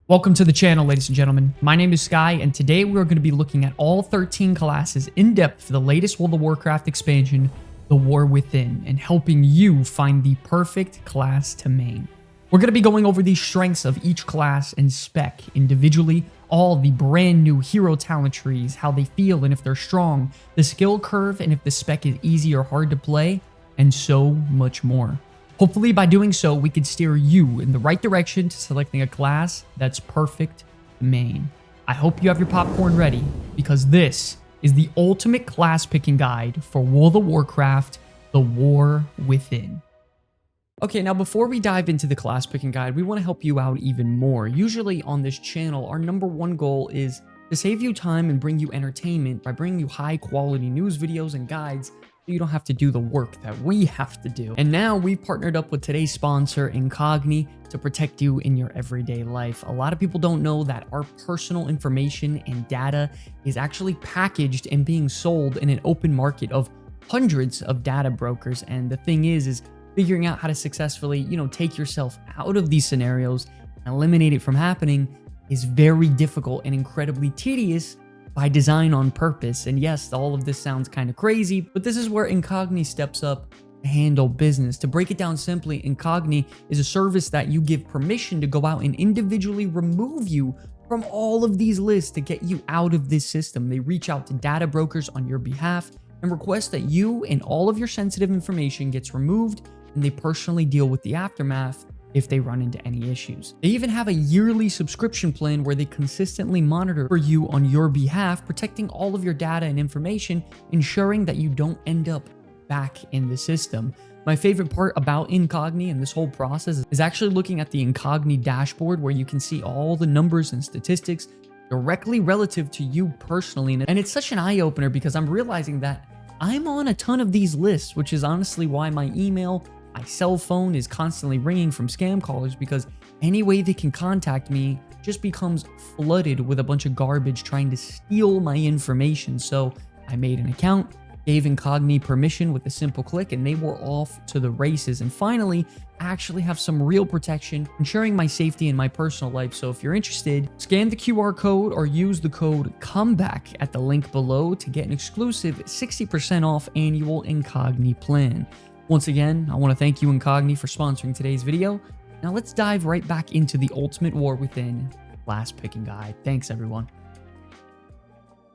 Welcome to the channel, ladies and gentlemen. My name is Sky, and today we're going to be looking at all 13 classes in depth for the latest World of Warcraft expansion, The War Within, and helping you find the perfect class to main. We're going to be going over the strengths of each class and spec individually, all the brand new hero talent trees, how they feel and if they're strong, the skill curve and if the spec is easy or hard to play, and so much more. Hopefully by doing so, we can steer you in the right direction to selecting a class that's perfect to main. I hope you have your popcorn ready, because this is the ultimate class picking guide for World of Warcraft, The War Within. Okay, now before we dive into the class picking guide, we want to help you out even more. Usually on this channel, our number one goal is to save you time and bring you entertainment by bringing you high quality news videos and guides, you don't have to do the work that we have to do. And now we've partnered up with today's sponsor, Incogni, to protect you in your everyday life. A lot of people don't know that our personal information and data is actually packaged and being sold in an open market of hundreds of data brokers. And the thing is figuring out how to successfully, take yourself out of these scenarios and eliminate it from happening is very difficult and incredibly tedious by design on purpose. And yes, all of this sounds kind of crazy, but this is where Incogni steps up to handle business. To break it down simply, Incogni is a service that you give permission to go out and individually remove you from all of these lists to get you out of this system. They reach out to data brokers on your behalf and request that you and all of your sensitive information gets removed, and they personally deal with the aftermath if they run into any issues. They even have a yearly subscription plan where they consistently monitor for you on your behalf, protecting all of your data and information, ensuring that you don't end up back in the system. My favorite part about Incogni and this whole process is actually looking at the Incogni dashboard, where you can see all the numbers and statistics directly relative to you personally. And it's such an eye-opener because I'm realizing that I'm on a ton of these lists, which is honestly why my email, my cell phone is constantly ringing from scam callers, because any way they can contact me just becomes flooded with a bunch of garbage trying to steal my information. So I made an account, gave Incogni permission with a simple click, and they were off to the races. And finally, I actually have some real protection, ensuring my safety in my personal life. So if you're interested, scan the QR code or use the code COMEBACK at the link below to get an exclusive 60% off annual Incogni plan. Once again, I want to thank you, Incogni, for sponsoring today's video. Now let's dive right back into the Ultimate War Within class picking guide. Thanks, everyone.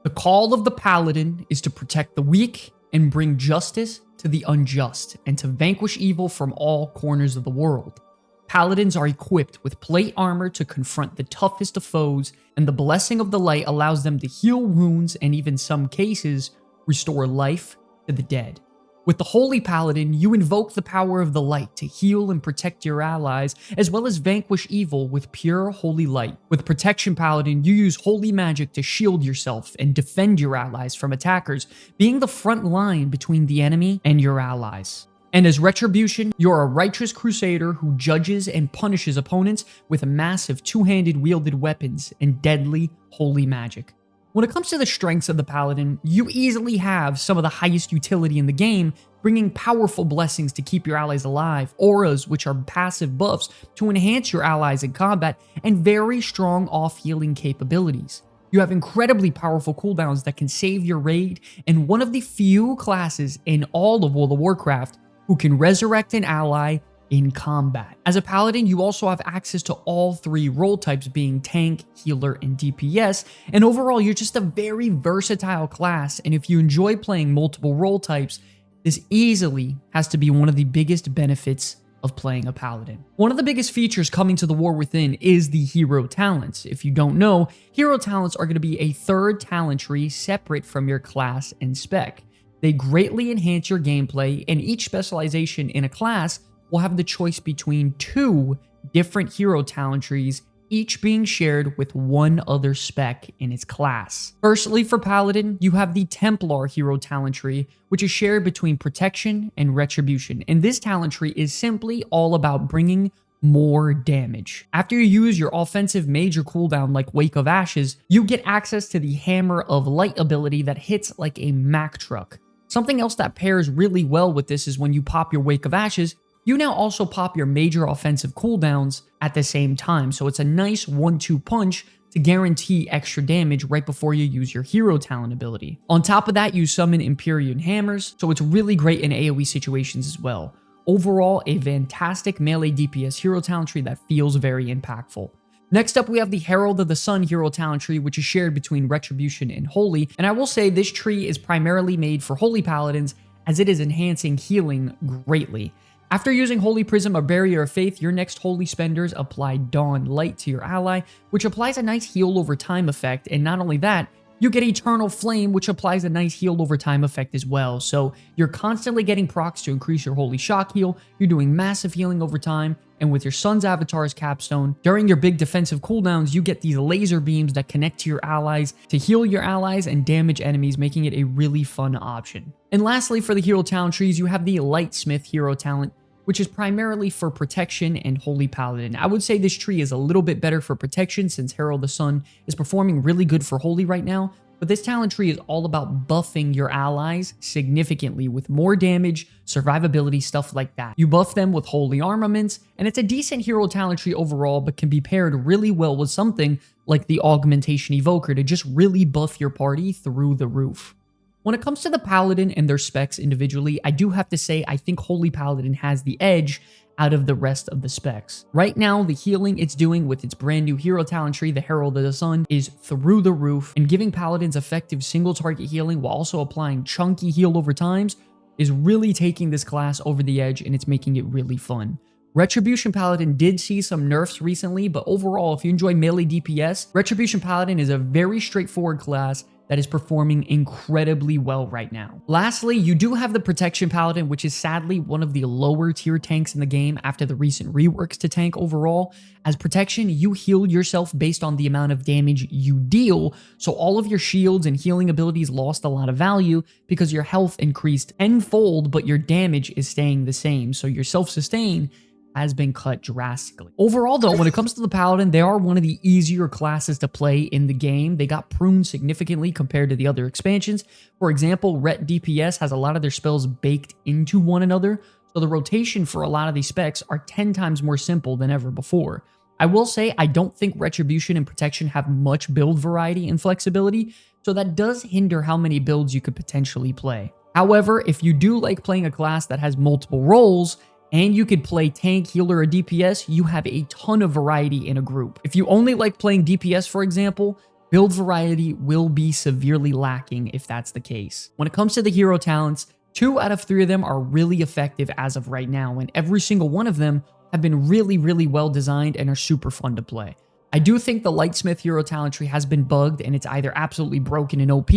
The call of the Paladin is to protect the weak and bring justice to the unjust, and to vanquish evil from all corners of the world. Paladins are equipped with plate armor to confront the toughest of foes, and the blessing of the light allows them to heal wounds and even some cases restore life to the dead. With the Holy Paladin, you invoke the power of the light to heal and protect your allies, as well as vanquish evil with pure holy light. With Protection Paladin, you use holy magic to shield yourself and defend your allies from attackers, being the front line between the enemy and your allies. And as Retribution, you're a righteous crusader who judges and punishes opponents with massive two-handed wielded weapons and deadly holy magic. When it comes to the strengths of the Paladin, you easily have some of the highest utility in the game, bringing powerful blessings to keep your allies alive, auras, which are passive buffs to enhance your allies in combat, and very strong off-healing capabilities. You have incredibly powerful cooldowns that can save your raid, and one of the few classes in all of World of Warcraft who can resurrect an ally in combat. As a Paladin, you also have access to all three role types, being tank, healer, and DPS, and overall you're just a very versatile class. And if you enjoy playing multiple role types, this easily has to be one of the biggest benefits of playing a Paladin. One of the biggest features coming to the War Within is the hero talents. If you don't know, hero talents are going to be a third talent tree separate from your class and spec. They greatly enhance your gameplay, and each specialization in a class will have the choice between two different hero talent trees, each being shared with one other spec in its class. Firstly, for Paladin, you have the Templar hero talent tree, which is shared between Protection and Retribution. And this talent tree is simply all about bringing more damage. After you use your offensive major cooldown like Wake of Ashes, you get access to the Hammer of Light ability that hits like a Mack truck. Something else that pairs really well with this is when you pop your Wake of Ashes, You now also pop your major offensive cooldowns at the same time, so it's a nice 1-2 punch to guarantee extra damage right before you use your hero talent ability. On top of that, you summon Empyrean Hammers, so it's really great in AoE situations as well. Overall, a fantastic melee DPS hero talent tree that feels very impactful. Next up, we have the Herald of the Sun hero talent tree, which is shared between Retribution and Holy, and I will say this tree is primarily made for Holy Paladins as it is enhancing healing greatly. After using Holy Prism or Barrier of Faith, your next Holy Spenders apply Dawn Light to your ally, which applies a nice heal over time effect, and not only that, you get Eternal Flame, which applies a nice heal over time effect as well. So you're constantly getting procs to increase your Holy Shock heal, you're doing massive healing over time, and with your Sun's Avatar's Capstone, during your big defensive cooldowns, you get these laser beams that connect to your allies to heal your allies and damage enemies, making it a really fun option. And lastly, for the hero talent trees, you have the Lightsmith hero talent, which is primarily for protection and Holy Paladin. I would say this tree is a little bit better for protection since Herald of the Sun is performing really good for Holy right now, but this talent tree is all about buffing your allies significantly with more damage, survivability, stuff like that. You buff them with Holy Armaments, and it's a decent hero talent tree overall, but can be paired really well with something like the Augmentation Evoker to just really buff your party through the roof. When it comes to the Paladin and their specs individually, I do have to say I think Holy Paladin has the edge out of the rest of the specs. Right now, the healing it's doing with its brand new hero talent tree, the Herald of the Sun, is through the roof, and giving Paladins effective single target healing while also applying chunky heal over times is really taking this class over the edge, and it's making it really fun. Retribution Paladin did see some nerfs recently, but overall, if you enjoy melee DPS, Retribution Paladin is a very straightforward class that is performing incredibly well right now. Lastly, you do have the Protection Paladin, which is sadly one of the lower tier tanks in the game after the recent reworks to tank overall. As Protection, you heal yourself based on the amount of damage you deal, so all of your shields and healing abilities lost a lot of value because your health increased tenfold, but your damage is staying the same, so your self-sustain has been cut drastically. Overall though, when it comes to the Paladin, they are one of the easier classes to play in the game. They got pruned significantly compared to the other expansions. For example, Ret DPS has a lot of their spells baked into one another, so the rotation for a lot of these specs are 10 times more simple than ever before. I will say I don't think Retribution and Protection have much build variety and flexibility, so that does hinder how many builds you could potentially play. However, if you do like playing a class that has multiple roles, and you could play tank, healer, or DPS, you have a ton of variety in a group. If you only like playing DPS, for example, build variety will be severely lacking if that's the case. When it comes to the hero talents, 2 out of 3 of them are really effective as of right now, and every single one of them have been really, really well designed and are super fun to play. I do think the Lightsmith hero talent tree has been bugged, and it's either absolutely broken in OP,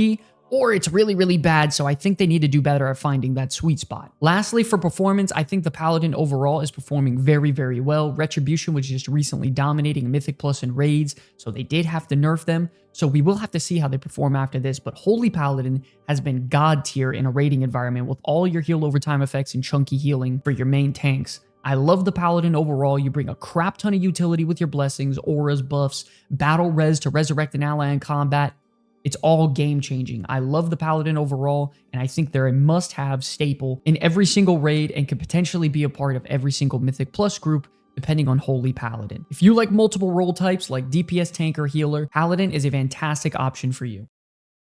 or it's really, really bad, so I think they need to do better at finding that sweet spot. Lastly, for performance, I think the Paladin overall is performing very, very well. Retribution was just recently dominating Mythic Plus and raids, so they did have to nerf them, so we will have to see how they perform after this, but Holy Paladin has been god tier in a raiding environment with all your heal over time effects and chunky healing for your main tanks. I love the Paladin overall. You bring a crap ton of utility with your blessings, auras, buffs, battle res to resurrect an ally in combat. It's all game-changing. I love the Paladin overall, and I think they're a must-have staple in every single raid and could potentially be a part of every single Mythic Plus group, depending on Holy Paladin. If you like multiple role types like DPS, tank, or healer, Paladin is a fantastic option for you.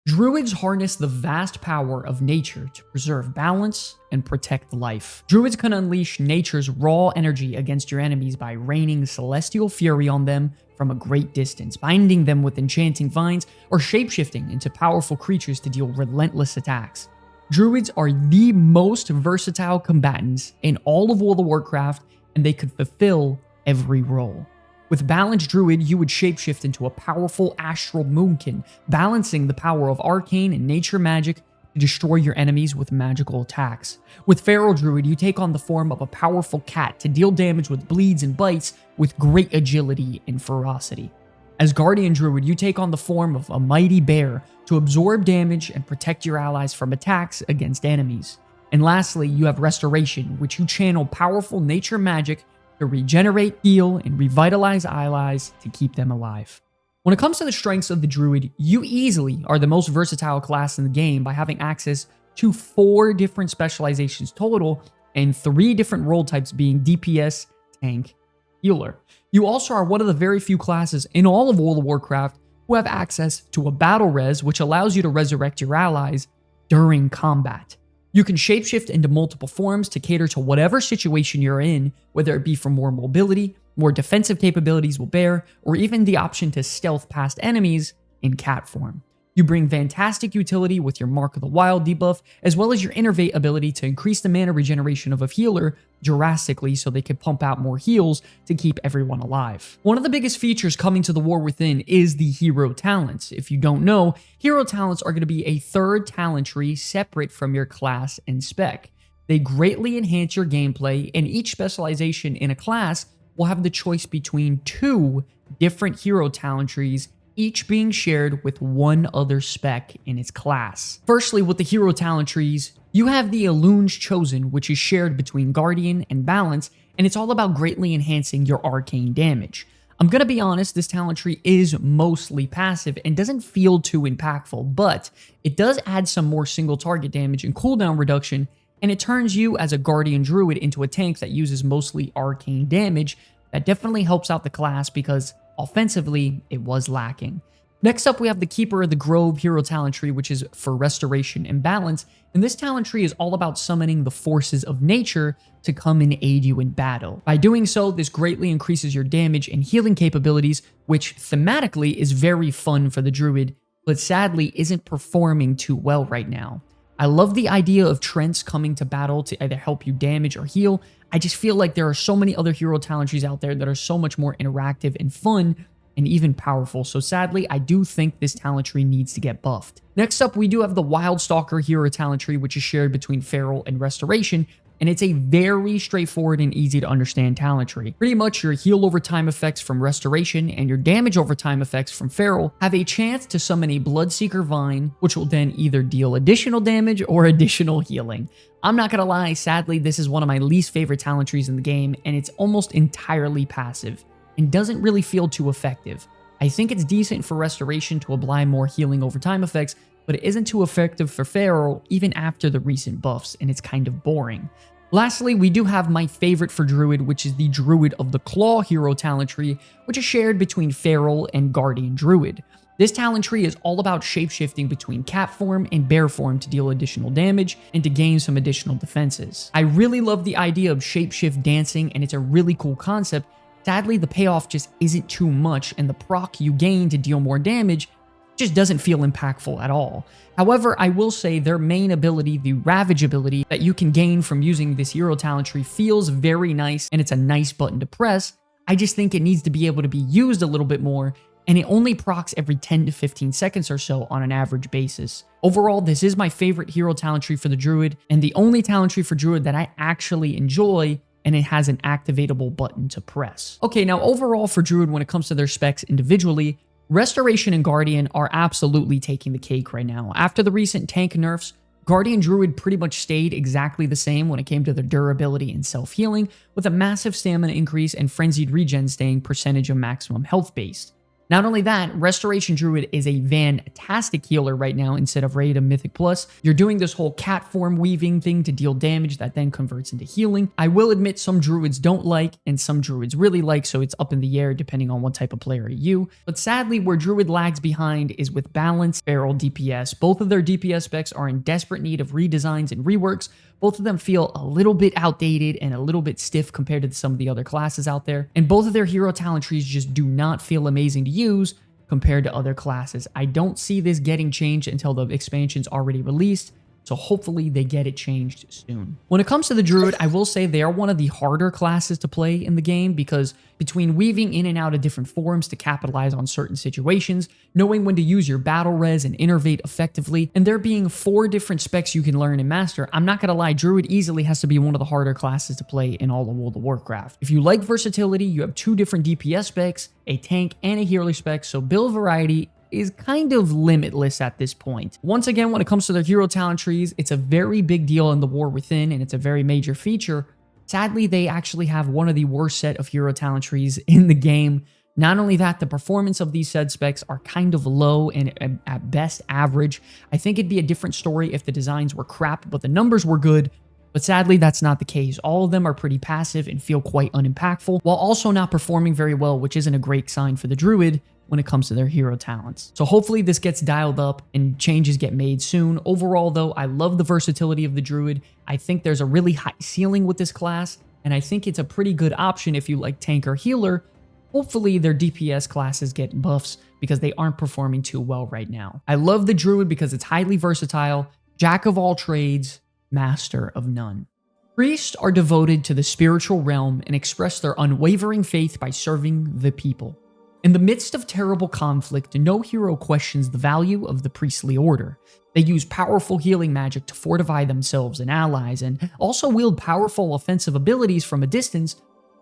Druids harness the vast power of nature to preserve balance and protect life. Druids can unleash nature's raw energy against your enemies by raining celestial fury on them from a great distance, binding them with enchanting vines, or shapeshifting into powerful creatures to deal relentless attacks. Druids are the most versatile combatants in all of World of Warcraft, and they could fulfill every role. With Balanced Druid, you would shapeshift into a powerful astral moonkin, balancing the power of arcane and nature magic to destroy your enemies with magical attacks. With Feral Druid, you take on the form of a powerful cat to deal damage with bleeds and bites with great agility and ferocity. As Guardian Druid, you take on the form of a mighty bear to absorb damage and protect your allies from attacks against enemies. And lastly, you have Restoration, which you channel powerful nature magic to regenerate, heal, and revitalize allies to keep them alive. When it comes to the strengths of the Druid, you easily are the most versatile class in the game by having access to 4 different specializations total, and 3 different role types being DPS, tank, healer. You also are one of the very few classes in all of World of Warcraft who have access to a battle res, which allows you to resurrect your allies during combat. You can shapeshift into multiple forms to cater to whatever situation you're in, whether it be for more mobility, more defensive capabilities will bear, or even the option to stealth past enemies in cat form. You bring fantastic utility with your Mark of the Wild debuff, as well as your Innervate ability to increase the mana regeneration of a healer drastically so they can pump out more heals to keep everyone alive. One of the biggest features coming to the War Within is the hero talents. If you don't know, hero talents are going to be a third talent tree separate from your class and spec. They greatly enhance your gameplay, and each specialization in a class will have the choice between 2 different hero talent trees, each being shared with one other spec in its class. Firstly, with the hero talent trees, you have the Elun's Chosen, which is shared between Guardian and Balance, and it's all about greatly enhancing your arcane damage. I'm gonna be honest, this talent tree is mostly passive and doesn't feel too impactful, but it does add some more single target damage and cooldown reduction, and it turns you as a Guardian Druid into a tank that uses mostly arcane damage. That definitely helps out the class because offensively, it was lacking. Next up, we have the Keeper of the Grove hero talent tree, which is for restoration and balance, and this talent tree is all about summoning the forces of nature to come and aid you in battle. By doing so, this greatly increases your damage and healing capabilities, which thematically is very fun for the Druid, but sadly isn't performing too well right now. I love the idea of Trents coming to battle to either help you damage or heal. I just feel like there are so many other hero talent trees out there that are so much more interactive and fun and even powerful. So sadly, I do think this talent tree needs to get buffed. Next up, we do have the Wildstalker hero talent tree, which is shared between Feral and Restoration, and it's a very straightforward and easy to understand talent tree. Pretty much your heal over time effects from Restoration and your damage over time effects from Feral have a chance to summon a Bloodseeker Vine, which will then either deal additional damage or additional healing. I'm not gonna lie, sadly, this is one of my least favorite talent trees in the game, and it's almost entirely passive and doesn't really feel too effective. I think it's decent for Restoration to apply more healing over time effects, but it isn't too effective for Feral even after the recent buffs, and it's kind of boring. Lastly, we do have my favorite for Druid, which is the Druid of the Claw hero talent tree, which is shared between Feral and Guardian Druid. This talent tree is all about shapeshifting between cat form and bear form to deal additional damage and to gain some additional defenses. I really love the idea of shapeshift dancing, and it's a really cool concept. Sadly, the payoff just isn't too much, and the proc you gain to deal more damage just doesn't feel impactful at all. However, I will say their main ability, the Ravage ability that you can gain from using this hero talent tree, feels very nice, and it's a nice button to press. I just think it needs to be able to be used a little bit more, and it only procs every 10 to 15 seconds or so on an average basis. Overall, this is my favorite hero talent tree for the Druid, and the only talent tree for Druid that I actually enjoy, and it has an activatable button to press. Okay, now overall for Druid, when it comes to their specs individually, Restoration and Guardian are absolutely taking the cake right now. After the recent tank nerfs, Guardian Druid pretty much stayed exactly the same when it came to their durability and self-healing, with a massive stamina increase and frenzied regen staying percentage of maximum health based. Not only that, Restoration Druid is a fantastic healer right now instead of Raid and Mythic Plus. You're doing this whole cat form weaving thing to deal damage that then converts into healing. I will admit some Druids don't like and some Druids really like, so it's up in the air depending on what type of player you. But sadly, where Druid lags behind is with Balance, Feral, DPS. Both of their DPS specs are in desperate need of redesigns and reworks. Both of them feel a little bit outdated and a little bit stiff compared to some of the other classes out there. And both of their hero talent trees just do not feel amazing to use compared to other classes. I don't see this getting changed until the expansion's already released, so hopefully they get it changed soon. When it comes to the Druid, I will say they are one of the harder classes to play in the game because between weaving in and out of different forms to capitalize on certain situations, knowing when to use your battle res and innervate effectively, and there being 4 different specs you can learn and master, I'm not gonna lie, Druid easily has to be one of the harder classes to play in all of World of Warcraft. If you like versatility, you have 2 different DPS specs, a tank, and a healer spec, so build variety is kind of limitless at this point. Once again, when it comes to their hero talent trees, it's a very big deal in the War Within, and it's a very major feature. Sadly, they actually have one of the worst set of hero talent trees in the game. Not only that, the performance of these said specs are kind of low and at best average. I think it'd be a different story if the designs were crap, but the numbers were good. But sadly, that's not the case. All of them are pretty passive and feel quite unimpactful, while also not performing very well, which isn't a great sign for the Druid when it comes to their hero talents. So hopefully this gets dialed up and changes get made soon. Overall though, I love the versatility of the Druid. I think there's a really high ceiling with this class, and I think it's a pretty good option if you like tank or healer. Hopefully their DPS classes get buffs because they aren't performing too well right now. I love the Druid because it's highly versatile, jack of all trades, master of none. Priests are devoted to the spiritual realm and express their unwavering faith by serving the people. In the midst of terrible conflict, no hero questions the value of the priestly order. They use powerful healing magic to fortify themselves and allies, and also wield powerful offensive abilities from a distance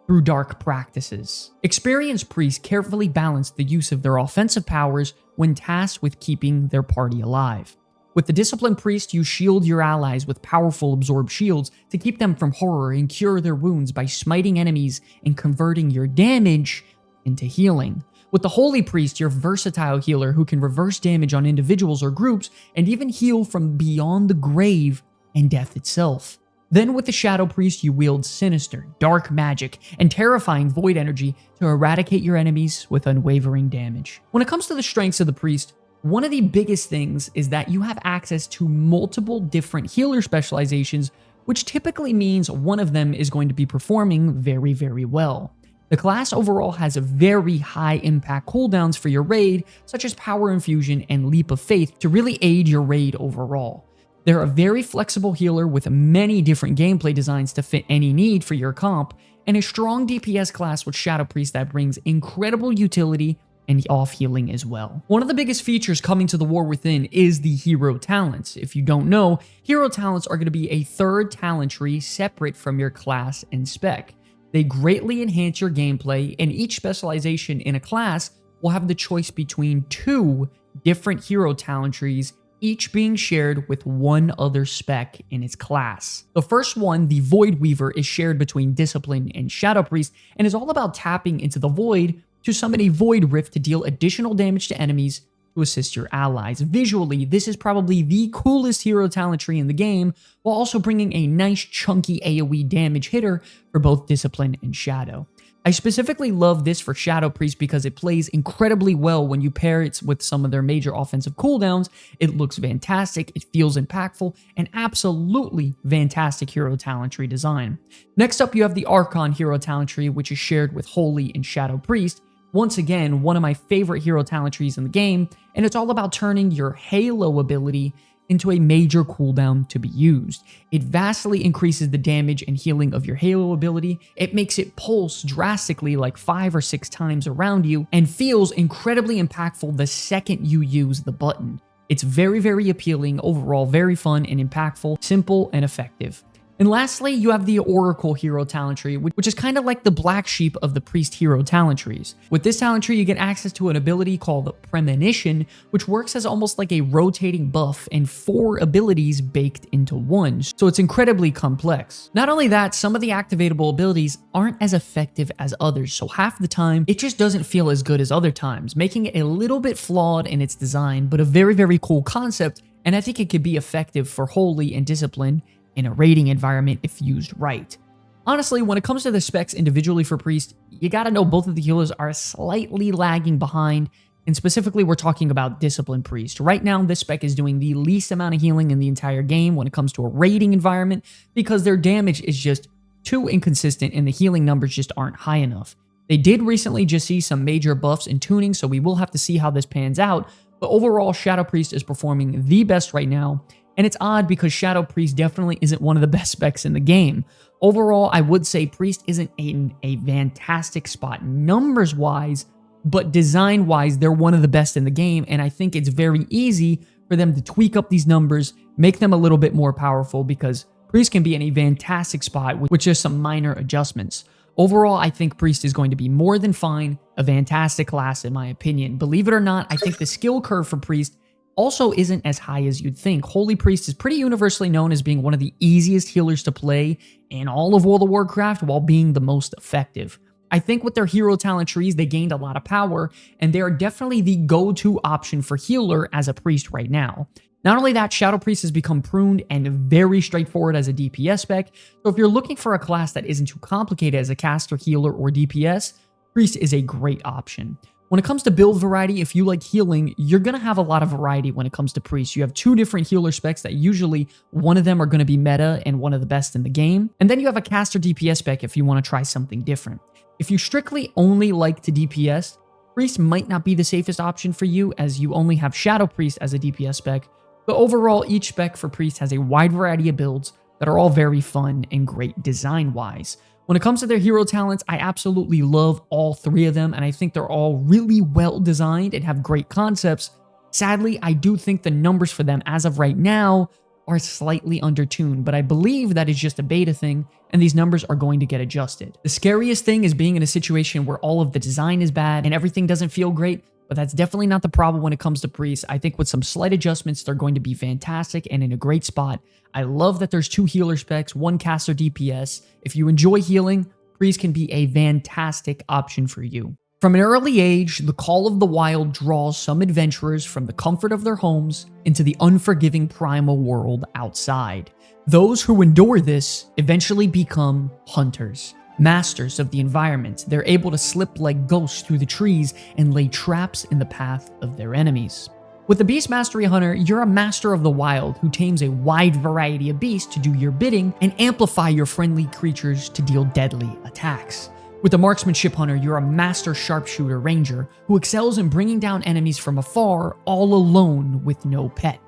through dark practices. Experienced priests carefully balance the use of their offensive powers when tasked with keeping their party alive. With the disciplined priest, you shield your allies with powerful absorb shields to keep them from horror and cure their wounds by smiting enemies and converting your damage into healing. With the holy priest, you're a versatile healer who can reverse damage on individuals or groups and even heal from beyond the grave and death itself. Then with the shadow priest, you wield sinister, dark magic and terrifying void energy to eradicate your enemies with unwavering damage. When it comes to the strengths of the priest, one of the biggest things is that you have access to multiple different healer specializations, which typically means one of them is going to be performing very, very well. The class overall has a very high impact cooldowns for your raid, such as Power Infusion and Leap of Faith, to really aid your raid overall. They're a very flexible healer with many different gameplay designs to fit any need for your comp, and a strong DPS class with Shadow Priest that brings incredible utility and off healing as well. One of the biggest features coming to the War Within is the hero talents. If you don't know, hero talents are going to be a third talent tree separate from your class and spec. They greatly enhance your gameplay, and each specialization in a class will have the choice between 2 different hero talent trees, each being shared with one other spec in its class. The first one, the Void Weaver, is shared between Discipline and Shadow Priest, and is all about tapping into the Void to summon a Void Rift to deal additional damage to enemies to assist your allies. Visually, this is probably the coolest hero talent tree in the game, while also bringing a nice chunky AoE damage hitter for both Discipline and Shadow. I specifically love this for Shadow Priest because it plays incredibly well when you pair it with some of their major offensive cooldowns. It looks fantastic, it feels impactful, and absolutely fantastic hero talent tree design. Next up, you have the Archon hero talent tree, which is shared with Holy and Shadow Priest. Once again, one of my favorite hero talent trees in the game, and it's all about turning your Halo ability into a major cooldown to be used. It vastly increases the damage and healing of your Halo ability. It makes it pulse drastically like 5 or 6 times around you and feels incredibly impactful the second you use the button. It's very, very appealing overall, very fun and impactful, simple and effective. And lastly, you have the Oracle hero talent tree, which is kind of like the black sheep of the priest hero talent trees. With this talent tree, you get access to an ability called Premonition, which works as almost like a rotating buff and 4 abilities baked into one. So it's incredibly complex. Not only that, some of the activatable abilities aren't as effective as others. So half the time, it just doesn't feel as good as other times, making it a little bit flawed in its design, but a very, very cool concept. And I think it could be effective for Holy and Discipline in a raiding environment if used right. Honestly, when it comes to the specs individually for Priest, you gotta know both of the healers are slightly lagging behind, and specifically we're talking about Discipline Priest. Right now, this spec is doing the least amount of healing in the entire game when it comes to a raiding environment because their damage is just too inconsistent and the healing numbers just aren't high enough. They did recently just see some major buffs and tuning, so we will have to see how this pans out, but overall, Shadow Priest is performing the best right now. And it's odd because Shadow Priest definitely isn't one of the best specs in the game. Overall, I would say Priest isn't a fantastic spot numbers-wise, but design-wise, they're one of the best in the game, and I think it's very easy for them to tweak up these numbers, make them a little bit more powerful, because Priest can be in a fantastic spot with just some minor adjustments. Overall, I think Priest is going to be more than fine, a fantastic class in my opinion. Believe it or not, I think the skill curve for Priest also isn't as high as you'd think. Holy Priest is pretty universally known as being one of the easiest healers to play in all of World of Warcraft while being the most effective. I think with their hero talent trees, they gained a lot of power, and they are definitely the go-to option for healer as a priest right now. Not only that, Shadow Priest has become pruned and very straightforward as a DPS spec, so if you're looking for a class that isn't too complicated as a caster, healer, or DPS, Priest is a great option. When it comes to build variety, if you like healing, you're going to have a lot of variety when it comes to Priest. You have 2 different healer specs that usually one of them are going to be meta and one of the best in the game. And then you have a caster DPS spec if you want to try something different. If you strictly only like to DPS, Priest might not be the safest option for you as you only have Shadow Priest as a DPS spec. But overall, each spec for Priest has a wide variety of builds that are all very fun and great design-wise. When it comes to their hero talents, I absolutely love all 3 of them, and I think they're all really well designed and have great concepts. Sadly, I do think the numbers for them as of right now are slightly undertuned, but I believe that is just a beta thing, and these numbers are going to get adjusted. The scariest thing is being in a situation where all of the design is bad and everything doesn't feel great, but that's definitely not the problem when it comes to Priest. I think with some slight adjustments, they're going to be fantastic and in a great spot. I love that there's 2 healer specs, 1 caster DPS. If you enjoy healing, Priest can be a fantastic option for you. From an early age, the Call of the Wild draws some adventurers from the comfort of their homes into the unforgiving primal world outside. Those who endure this eventually become hunters, masters of the environment. They're able to slip like ghosts through the trees and lay traps in the path of their enemies. With the Beast Mastery Hunter, you're a master of the wild who tames a wide variety of beasts to do your bidding and amplify your friendly creatures to deal deadly attacks. With the Marksmanship Hunter, you're a master sharpshooter ranger who excels in bringing down enemies from afar all alone with no pet.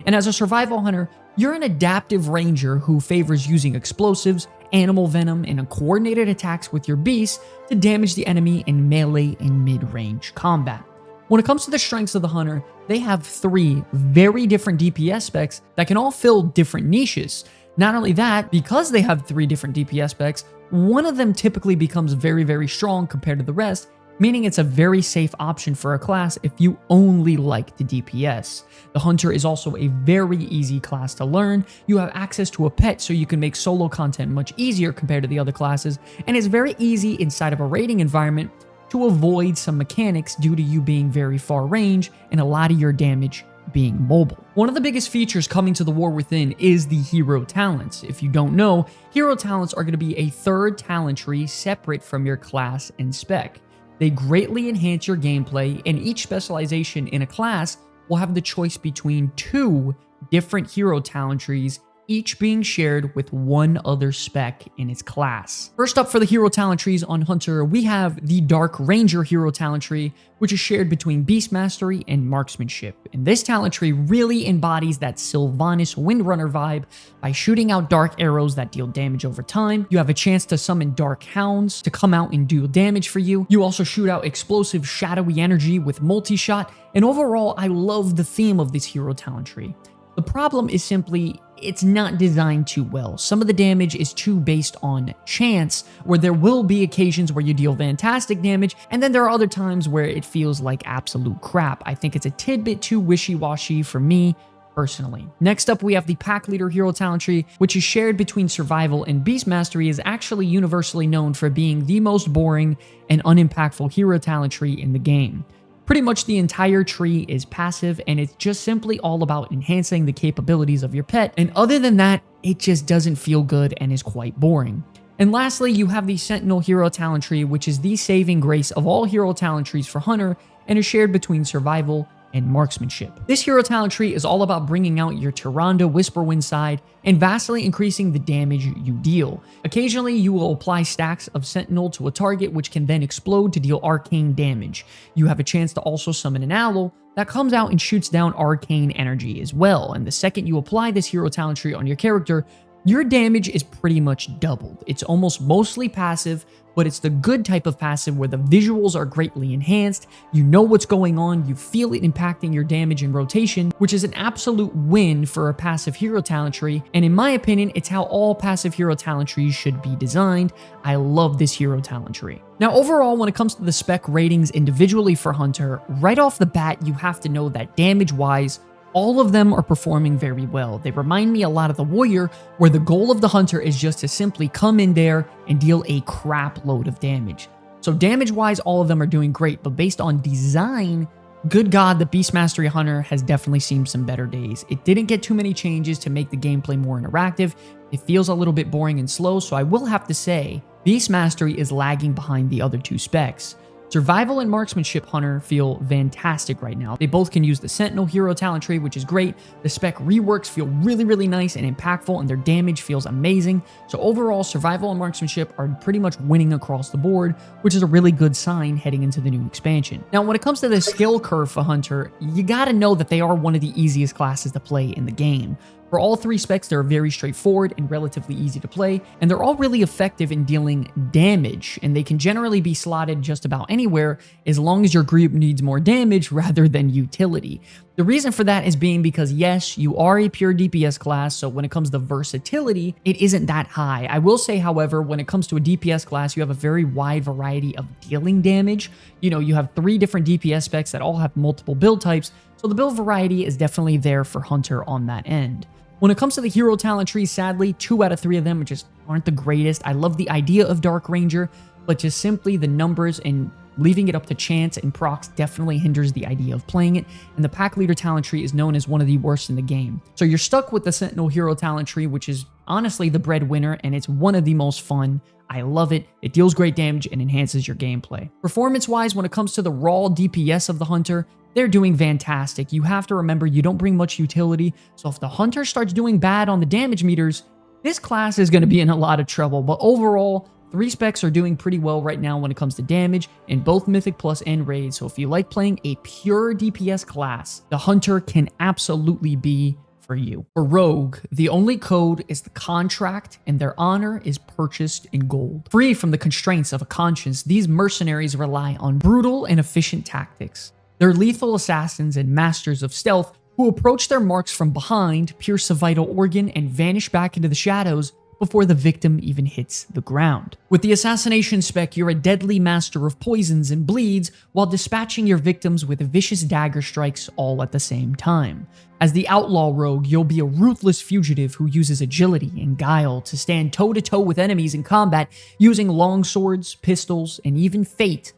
And as a survival hunter, you're an adaptive ranger who favors using explosives, animal venom, and coordinated attacks with your beasts to damage the enemy in melee and mid-range combat. When it comes to the strengths of the hunter, they have 3 very different DPS specs that can all fill different niches. Not only that, because they have 3 different DPS specs, one of them typically becomes very, very strong compared to the rest, meaning it's a very safe option for a class if you only like the DPS. The Hunter is also a very easy class to learn. You have access to a pet, so you can make solo content much easier compared to the other classes, and it's very easy inside of a raiding environment to avoid some mechanics due to you being very far range and a lot of your damage being mobile. One of the biggest features coming to the War Within is the hero talents. If you don't know, hero talents are going to be a 3rd talent tree separate from your class and spec. They greatly enhance your gameplay, and each specialization in a class will have the choice between 2 different hero talent trees, each being shared with 1 other spec in its class. First up for the hero talent trees on Hunter, we have the Dark Ranger hero talent tree, which is shared between Beast Mastery and Marksmanship. And this talent tree really embodies that Sylvanas Windrunner vibe by shooting out dark arrows that deal damage over time. You have a chance to summon Dark Hounds to come out and do damage for you. You also shoot out explosive shadowy energy with multi-shot, and overall, I love the theme of this hero talent tree. The problem is simply, it's not designed too well. Some of the damage is too based on chance, where there will be occasions where you deal fantastic damage, and then there are other times where it feels like absolute crap. I think it's a tidbit too wishy-washy for me, personally. Next up, we have the Pack Leader hero talent tree, which is shared between Survival and Beast Mastery, is actually universally known for being the most boring and unimpactful hero talent tree in the game. Pretty much the entire tree is passive, and it's just simply all about enhancing the capabilities of your pet, and other than that, it just doesn't feel good and is quite boring. And lastly, you have the Sentinel hero talent tree, which is the saving grace of all hero talent trees for Hunter, and is shared between Survival and Marksmanship. This hero talent tree is all about bringing out your Tyrande Whisperwind side and vastly increasing the damage you deal. Occasionally, you will apply stacks of Sentinel to a target, which can then explode to deal arcane damage. You have a chance to also summon an Owl that comes out and shoots down arcane energy as well, and the second you apply this hero talent tree on your character, your damage is pretty much doubled. It's almost mostly passive, but it's the good type of passive where the visuals are greatly enhanced, you know what's going on, you feel it impacting your damage and rotation, which is an absolute win for a passive hero talent tree, and in my opinion, it's how all passive hero talent trees should be designed. I love this hero talent tree. Now overall, when it comes to the spec ratings individually for Hunter, right off the bat, you have to know that damage-wise, all of them are performing very well. They remind me a lot of the Warrior, where the goal of the Hunter is just to simply come in there and deal a crap load of damage. So damage-wise, all of them are doing great, but based on design, Good God, the Beast Mastery Hunter has definitely seen some better days. It didn't get too many changes to make the gameplay more interactive. It feels a little bit boring and slow, so I will have to say, Beast Mastery is lagging behind the other two specs. Survival and Marksmanship Hunter feel fantastic right now. They both can use the Sentinel hero talent tree, which is great. The spec reworks feel really nice and impactful, and their damage feels amazing. So overall, Survival and Marksmanship are pretty much winning across the board, which is a really good sign heading into the new expansion. Now, when it comes to the skill curve for Hunter, you gotta know that they are one of the easiest classes to play in the game. For all three specs, they're very straightforward and relatively easy to play, and they're all really effective in dealing damage, and they can generally be slotted just about anywhere as long as your group needs more damage rather than utility. The reason for that is being because, yes, you are a pure DPS class, so when it comes to versatility, it isn't that high. I will say, however, when it comes to a DPS class, you have a very wide variety of dealing damage. You know, you have 3 different DPS specs that all have multiple build types, so the build variety is definitely there for Hunter on that end. When it comes to the hero talent trees, sadly, 2 out of 3 of them just aren't the greatest. I love the idea of Dark Ranger, but just simply the numbers and leaving it up to chance and procs definitely hinders the idea of playing it, and the Pack Leader talent tree is known as one of the worst in the game. So you're stuck with the Sentinel hero talent tree, which is honestly the breadwinner, and it's one of the most fun. I love it. It deals great damage and enhances your gameplay. Performance-wise, when it comes to the raw DPS of the Hunter, they're doing fantastic. You have to remember you don't bring much utility, so if the Hunter starts doing bad on the damage meters, this class is going to be in a lot of trouble. But overall, 3 specs are doing pretty well right now when it comes to damage in both Mythic Plus and Raid, so if you like playing a pure DPS class, the Hunter can absolutely be for you. For Rogue, the only code is the contract, and their honor is purchased in gold. Free from the constraints of a conscience, these mercenaries rely on brutal and efficient tactics. They're lethal assassins and masters of stealth who approach their marks from behind, pierce a vital organ, and vanish back into the shadows before the victim even hits the ground. With the assassination spec, you're a deadly master of poisons and bleeds while dispatching your victims with vicious dagger strikes all at the same time. As the outlaw rogue, you'll be a ruthless fugitive who uses agility and guile to stand toe-to-toe with enemies in combat, using long swords, pistols, and even fate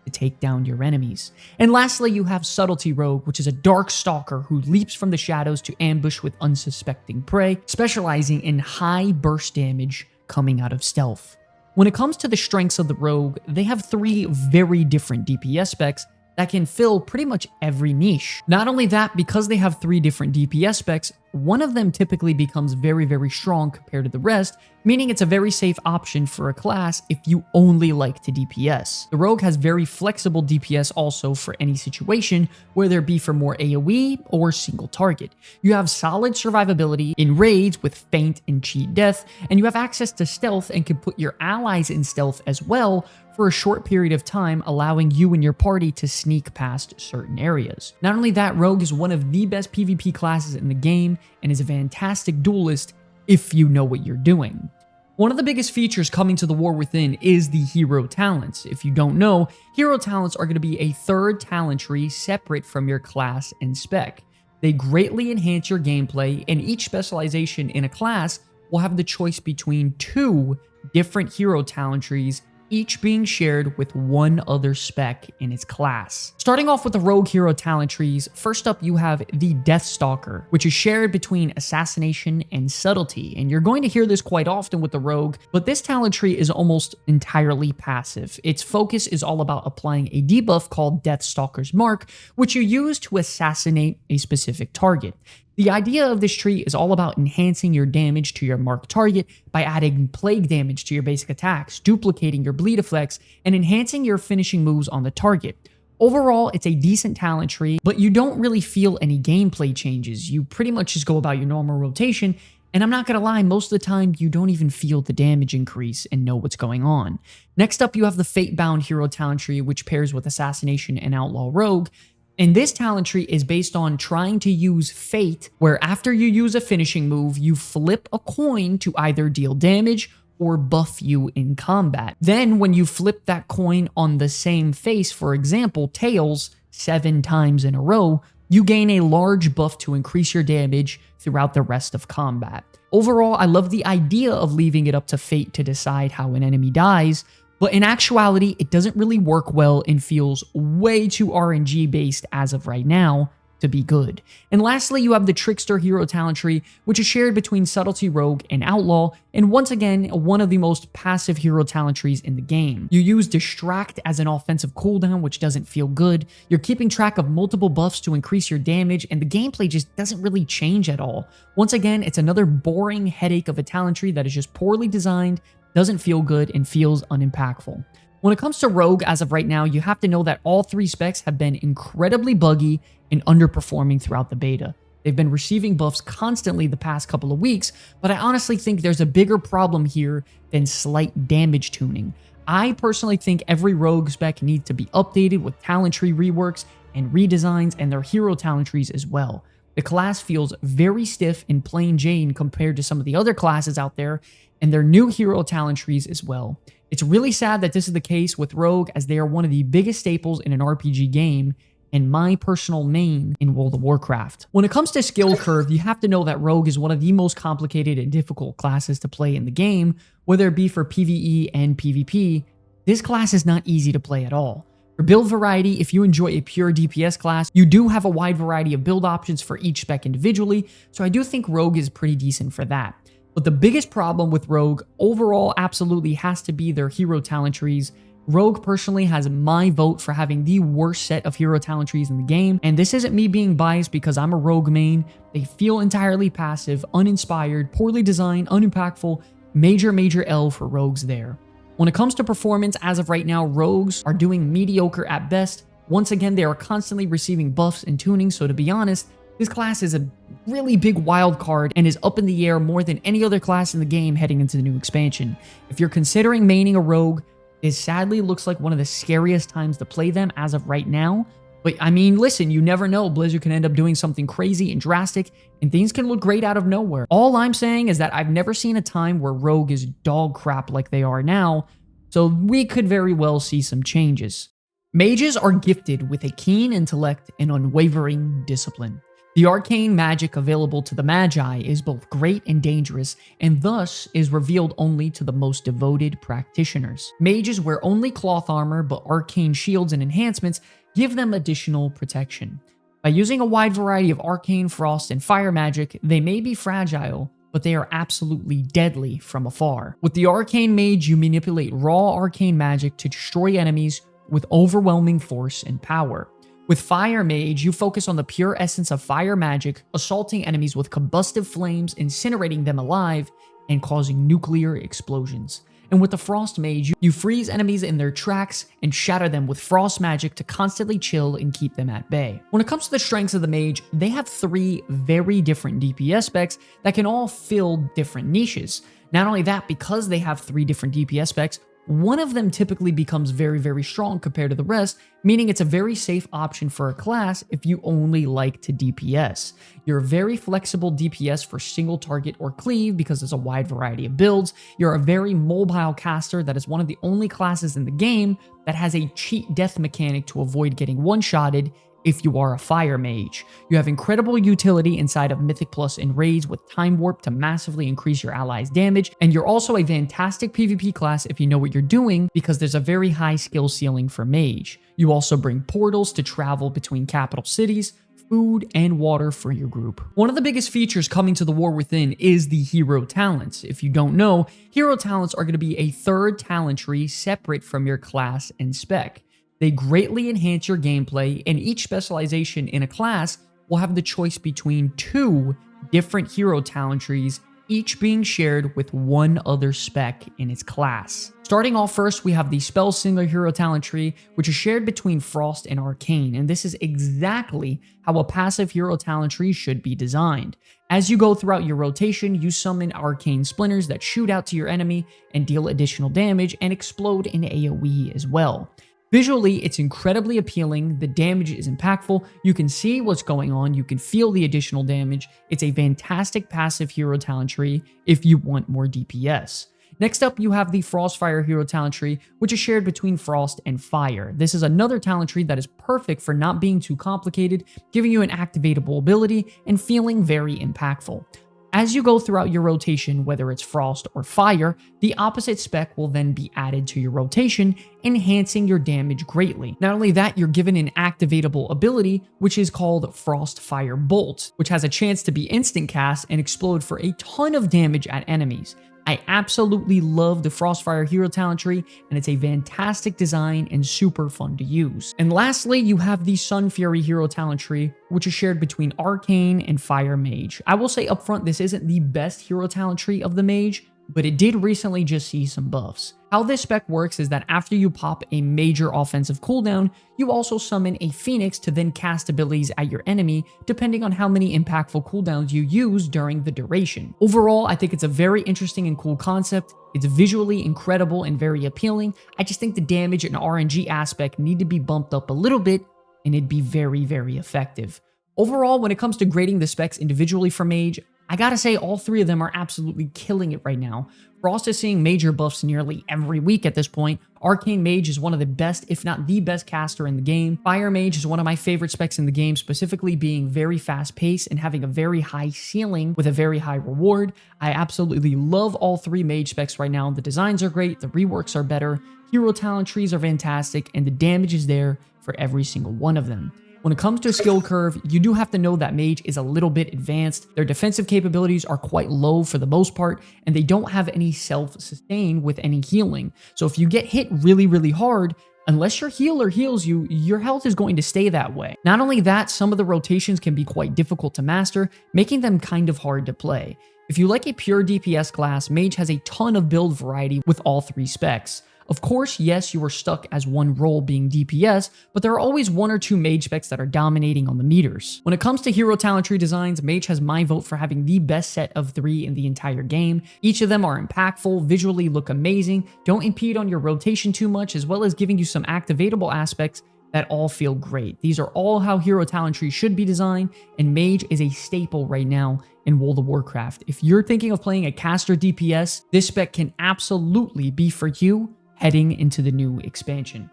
to take down your enemies. And lastly, you have Subtlety Rogue, which is a dark stalker who leaps from the shadows to ambush with unsuspecting prey, specializing in high burst damage coming out of stealth. When it comes to the strengths of the Rogue, they have 3 very different DPS specs that can fill pretty much every niche. Not only that, because they have 3 different DPS specs, one of them typically becomes very strong compared to the rest, meaning it's a very safe option for a class if you only like to DPS. The Rogue has very flexible DPS also for any situation, whether it be for more AoE or single target. You have solid survivability in raids with feint and cheat death, and you have access to stealth and can put your allies in stealth as well for a short period of time, allowing you and your party to sneak past certain areas. Not only that, Rogue is one of the best PvP classes in the game and is a fantastic duelist if you know what you're doing. One of the biggest features coming to the War Within is the hero talents. If you don't know, hero talents are going to be a 3rd talent tree separate from your class and spec. They greatly enhance your gameplay, and each specialization in a class will have the choice between 2 different hero talent trees, each being shared with one other spec in its class. Starting off with the Rogue hero talent trees, first up you have the Deathstalker, which is shared between Assassination and Subtlety, and you're going to hear this quite often with the Rogue, but this talent tree is almost entirely passive. Its focus is all about applying a debuff called Deathstalker's Mark, which you use to assassinate a specific target. The idea of this tree is all about enhancing your damage to your marked target by adding plague damage to your basic attacks, duplicating your bleed effects, and enhancing your finishing moves on the target. Overall, it's a decent talent tree, but you don't really feel any gameplay changes. You pretty much just go about your normal rotation, and I'm not gonna lie, most of the time you don't even feel the damage increase and know what's going on. Next up, you have the Fate-bound hero talent tree, which pairs with Assassination and Outlaw Rogue. And this talent tree is based on trying to use Fate, where after you use a finishing move, you flip a coin to either deal damage or buff you in combat. Then when you flip that coin on the same face, for example, Tails, 7 times in a row, you gain a large buff to increase your damage throughout the rest of combat. Overall, I love the idea of leaving it up to Fate to decide how an enemy dies, But in actuality, it doesn't really work well and feels way too RNG based as of right now to be good. And lastly, you have the Trickster hero talent tree, which is shared between Subtlety Rogue and Outlaw, and once again, one of the most passive hero talent trees in the game. You use Distract as an offensive cooldown, which doesn't feel good. You're keeping track of multiple buffs to increase your damage, and the gameplay just doesn't really change at all. Once again, it's another boring headache of a talent tree that is just poorly designed, doesn't feel good, and feels unimpactful. When it comes to Rogue, as of right now, you have to know that all 3 specs have been incredibly buggy and underperforming throughout the beta. They've been receiving buffs constantly the past couple of weeks, but I honestly think there's a bigger problem here than slight damage tuning. I personally think every Rogue spec needs to be updated with talent tree reworks and redesigns and their hero talent trees as well. The class feels very stiff in plain Jane compared to some of the other classes out there, and their new hero talent trees as well. It's really sad that this is the case with Rogue, as they are one of the biggest staples in an RPG game and my personal main in World of Warcraft. When it comes to skill curve, you have to know that Rogue is one of the most complicated and difficult classes to play in the game, whether it be for PvE and PvP. This class is not easy to play at all. For build variety, if you enjoy a pure DPS class, you do have a wide variety of build options for each spec individually, so I do think Rogue is pretty decent for that. But the biggest problem with Rogue overall absolutely has to be their hero talent trees. Rogue personally has my vote for having the worst set of hero talent trees in the game, and this isn't me being biased because I'm a Rogue main. They feel entirely passive, uninspired, poorly designed, unimpactful, major L for Rogues there. When it comes to performance, as of right now, Rogues are doing mediocre at best. Once again, they are constantly receiving buffs and tuning, so to be honest, this class is a really big wild card and is up in the air more than any other class in the game heading into the new expansion. If you're considering maining a Rogue, this sadly looks like one of the scariest times to play them as of right now. But I mean, listen, you never know. Blizzard can end up doing something crazy and drastic, and things can look great out of nowhere. All I'm saying is that I've never seen a time where Rogue is dog crap like they are now, so we could very well see some changes. Mages are gifted with a keen intellect and unwavering discipline. The arcane magic available to the Magi is both great and dangerous, and thus is revealed only to the most devoted practitioners. Mages wear only cloth armor, but arcane shields and enhancements give them additional protection. By using a wide variety of arcane, frost, and fire magic, they may be fragile, but they are absolutely deadly from afar. With the arcane mage, you manipulate raw arcane magic to destroy enemies with overwhelming force and power. With Fire Mage, you focus on the pure essence of fire magic, assaulting enemies with combustive flames, incinerating them alive, and causing nuclear explosions. And with the Frost Mage, you freeze enemies in their tracks and shatter them with frost magic to constantly chill and keep them at bay. When it comes to the strengths of the Mage, they have 3 very different DPS specs that can all fill different niches. Not only that, because they have 3 different DPS specs, one of them typically becomes very strong compared to the rest, meaning it's a very safe option for a class if you only like to DPS. You're a very flexible DPS for single target or cleave because there's a wide variety of builds. You're a very mobile caster that is one of the only classes in the game that has a cheat death mechanic to avoid getting one-shotted if you are a fire mage. You have incredible utility inside of Mythic Plus and raids with Time Warp to massively increase your allies' damage, and you're also a fantastic PvP class if you know what you're doing because there's a very high skill ceiling for mage. You also bring portals to travel between capital cities, food, and water for your group. One of the biggest features coming to the War Within is the hero talents. If you don't know, hero talents are going to be a third talent tree separate from your class and spec. They greatly enhance your gameplay, and each specialization in a class will have the choice between 2 different hero talent trees, each being shared with one other spec in its class. Starting off first, we have the Spell Slinger hero talent tree, which is shared between Frost and Arcane, and this is exactly how a passive hero talent tree should be designed. As you go throughout your rotation, you summon arcane splinters that shoot out to your enemy and deal additional damage and explode in AoE as well. Visually, it's incredibly appealing, the damage is impactful, you can see what's going on, you can feel the additional damage. It's a fantastic passive hero talent tree if you want more DPS. Next up, you have the Frostfire hero talent tree, which is shared between Frost and Fire. This is another talent tree that is perfect for not being too complicated, giving you an activatable ability and feeling very impactful. As you go throughout your rotation, whether it's Frost or Fire, the opposite spec will then be added to your rotation, enhancing your damage greatly. Not only that, you're given an activatable ability, which is called Frost Fire Bolt, which has a chance to be instant cast and explode for a ton of damage at enemies. I absolutely love the Frostfire hero talent tree, and it's a fantastic design and super fun to use. And lastly, you have the Sun Fury hero talent tree, which is shared between Arcane and Fire Mage. I will say upfront, this isn't the best hero talent tree of the Mage, but it did recently just see some buffs. How this spec works is that after you pop a major offensive cooldown, you also summon a Phoenix to then cast abilities at your enemy, depending on how many impactful cooldowns you use during the duration. Overall, I think it's a very interesting and cool concept. It's visually incredible and very appealing. I just think the damage and RNG aspect need to be bumped up a little bit, and it'd be very, very effective. Overall, when it comes to grading the specs individually for Mage, I gotta say all three of them are absolutely killing it right now. Frost is seeing major buffs nearly every week at this point. Arcane Mage is one of the best, if not the best caster in the game. Fire Mage is one of my favorite specs in the game, specifically being very fast paced and having a very high ceiling with a very high reward. I absolutely love all three Mage specs right now. The designs are great, the reworks are better, hero talent trees are fantastic, and the damage is there for every single one of them. When it comes to a skill curve, you do have to know that Mage is a little bit advanced. Their defensive capabilities are quite low for the most part, and they don't have any self-sustain with any healing. So if you get hit really, really hard, unless your healer heals you, your health is going to stay that way. Not only that, some of the rotations can be quite difficult to master, making them kind of hard to play. If you like a pure DPS class, Mage has a ton of build variety with all three specs. Of course, yes, you are stuck as one role being DPS, but there are always one or two Mage specs that are dominating on the meters. When it comes to hero talent tree designs, Mage has my vote for having the best set of three in the entire game. Each of them are impactful, visually look amazing, don't impede on your rotation too much, as well as giving you some activatable aspects that all feel great. These are all how hero talent trees should be designed, and Mage is a staple right now in World of Warcraft. If you're thinking of playing a caster DPS, this spec can absolutely be for you heading into the new expansion.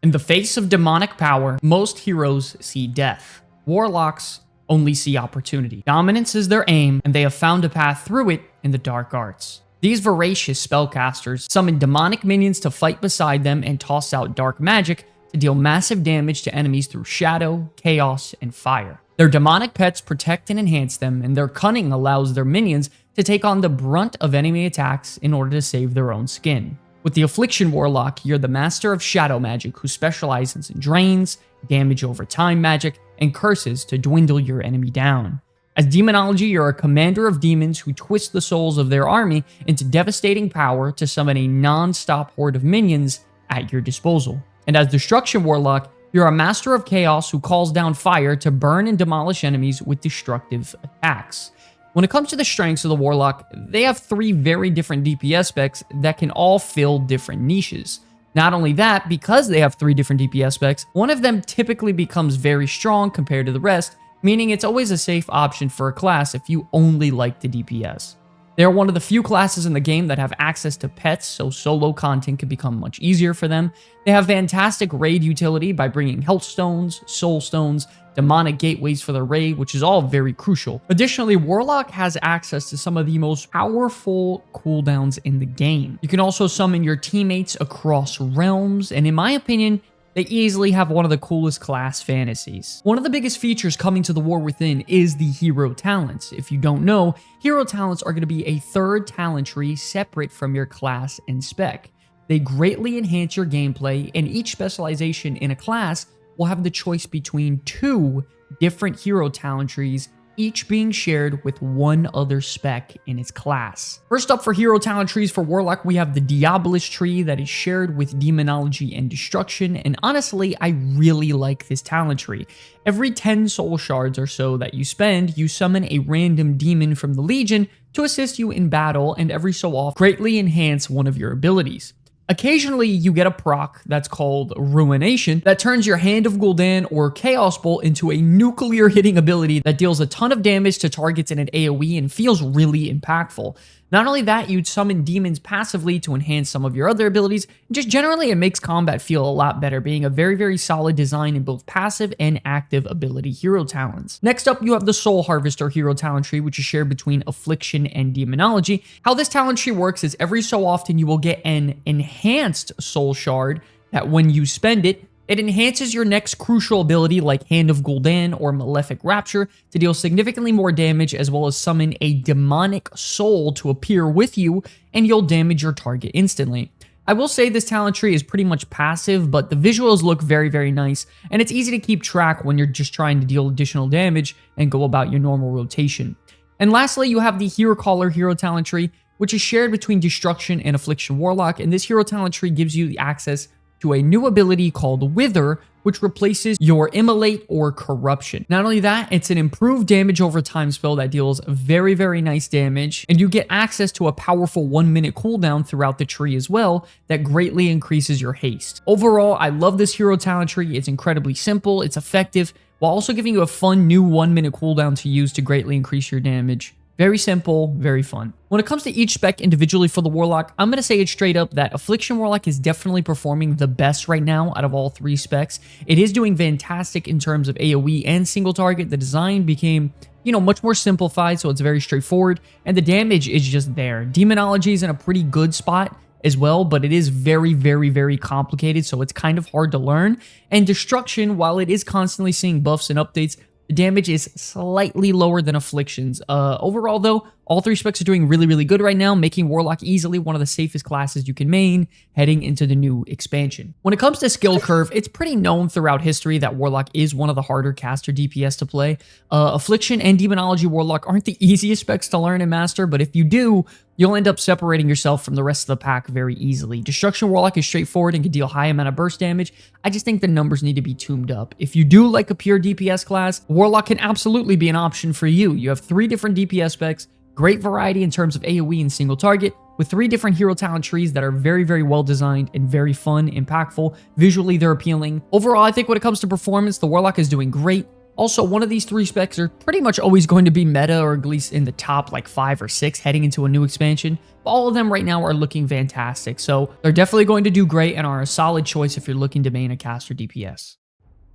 In the face of demonic power, most heroes see death. Warlocks only see opportunity. Dominance is their aim, and they have found a path through it in the dark arts. These voracious spellcasters summon demonic minions to fight beside them and toss out dark magic to deal massive damage to enemies through shadow, chaos, and fire. Their demonic pets protect and enhance them, and their cunning allows their minions to take on the brunt of enemy attacks in order to save their own skin. With the Affliction Warlock, you're the master of shadow magic who specializes in drains, damage over time magic, and curses to dwindle your enemy down. As Demonology, you're a commander of demons who twist the souls of their army into devastating power to summon a non-stop horde of minions at your disposal. And as Destruction Warlock, you're a master of chaos who calls down fire to burn and demolish enemies with destructive attacks. When it comes to the strengths of the Warlock, they have three very different DPS specs that can all fill different niches. Not only that, because they have three different DPS specs, one of them typically becomes very strong compared to the rest, meaning it's always a safe option for a class if you only like the DPS. They are one of the few classes in the game that have access to pets, so solo content can become much easier for them. They have fantastic raid utility by bringing health stones, soul stones, demonic gateways for the raid, which is all very crucial. Additionally, Warlock has access to some of the most powerful cooldowns in the game. You can also summon your teammates across realms, and in my opinion, they easily have one of the coolest class fantasies. One of the biggest features coming to the War Within is the hero talents. If you don't know, hero talents are going to be a third talent tree separate from your class and spec. They greatly enhance your gameplay, and each specialization in a class will have the choice between two different hero talent trees, each being shared with one other spec in its class. First up for hero talent trees for Warlock, we have the Diabolist tree that is shared with Demonology and Destruction, and honestly, I really like this talent tree. Every 10 soul shards or so that you spend, you summon a random demon from the Legion to assist you in battle, and every so often greatly enhance one of your abilities. Occasionally, you get a proc that's called Ruination that turns your Hand of Gul'dan or Chaos Bolt into a nuclear hitting ability that deals a ton of damage to targets in an AoE and feels really impactful. Not only that, you'd summon demons passively to enhance some of your other abilities, and just generally it makes combat feel a lot better, being a very, very solid design in both passive and active ability hero talents. Next up, you have the Soul Harvester hero talent tree, which is shared between Affliction and Demonology. How this talent tree works is every so often you will get an enhanced soul shard that when you spend it, it enhances your next crucial ability like Hand of Gul'dan or Malefic Rapture to deal significantly more damage, as well as summon a demonic soul to appear with you, and you'll damage your target instantly. I will say this talent tree is pretty much passive, but the visuals look very, very nice, and it's easy to keep track when you're just trying to deal additional damage and go about your normal rotation. And lastly, you have the Hero Caller hero talent tree, which is shared between Destruction and Affliction Warlock, and this hero talent tree gives you the access to a new ability called Wither, which replaces your Immolate or Corruption. Not only that, it's an improved damage over time spell that deals very, very nice damage, and you get access to a powerful 1-minute cooldown throughout the tree as well that greatly increases your haste. Overall, I love this hero talent tree. It's incredibly simple, it's effective, while also giving you a fun new 1-minute cooldown to use to greatly increase your damage. Very simple, very fun. When it comes to each spec individually for the Warlock, I'm going to say it straight up that Affliction Warlock is definitely performing the best right now out of all 3 specs. It is doing fantastic in terms of AoE and single target. The design became, much more simplified, so it's very straightforward, and the damage is just there. Demonology is in a pretty good spot as well, but it is very, very, very complicated, so it's kind of hard to learn. And Destruction, while it is constantly seeing buffs and updates, the damage is slightly lower than Affliction's. Overall, though, all 3 specs are doing really, really good right now, making Warlock easily one of the safest classes you can main heading into the new expansion. When it comes to skill curve, it's pretty known throughout history that Warlock is one of the harder caster DPS to play. Affliction and Demonology Warlock aren't the easiest specs to learn and master, but if you do, you'll end up separating yourself from the rest of the pack very easily. Destruction Warlock is straightforward and can deal high amount of burst damage. I just think the numbers need to be tuned up. If you do like a pure DPS class, Warlock can absolutely be an option for you. You have 3 different DPS specs, great variety in terms of AoE and single target, with 3 different hero talent trees that are very, very well designed and very fun, impactful. Visually, they're appealing. Overall, I think when it comes to performance, the Warlock is doing great. Also, one of these 3 specs are pretty much always going to be meta, or at least in the top 5 or 6 heading into a new expansion. All of them right now are looking fantastic, so they're definitely going to do great and are a solid choice if you're looking to main a caster DPS.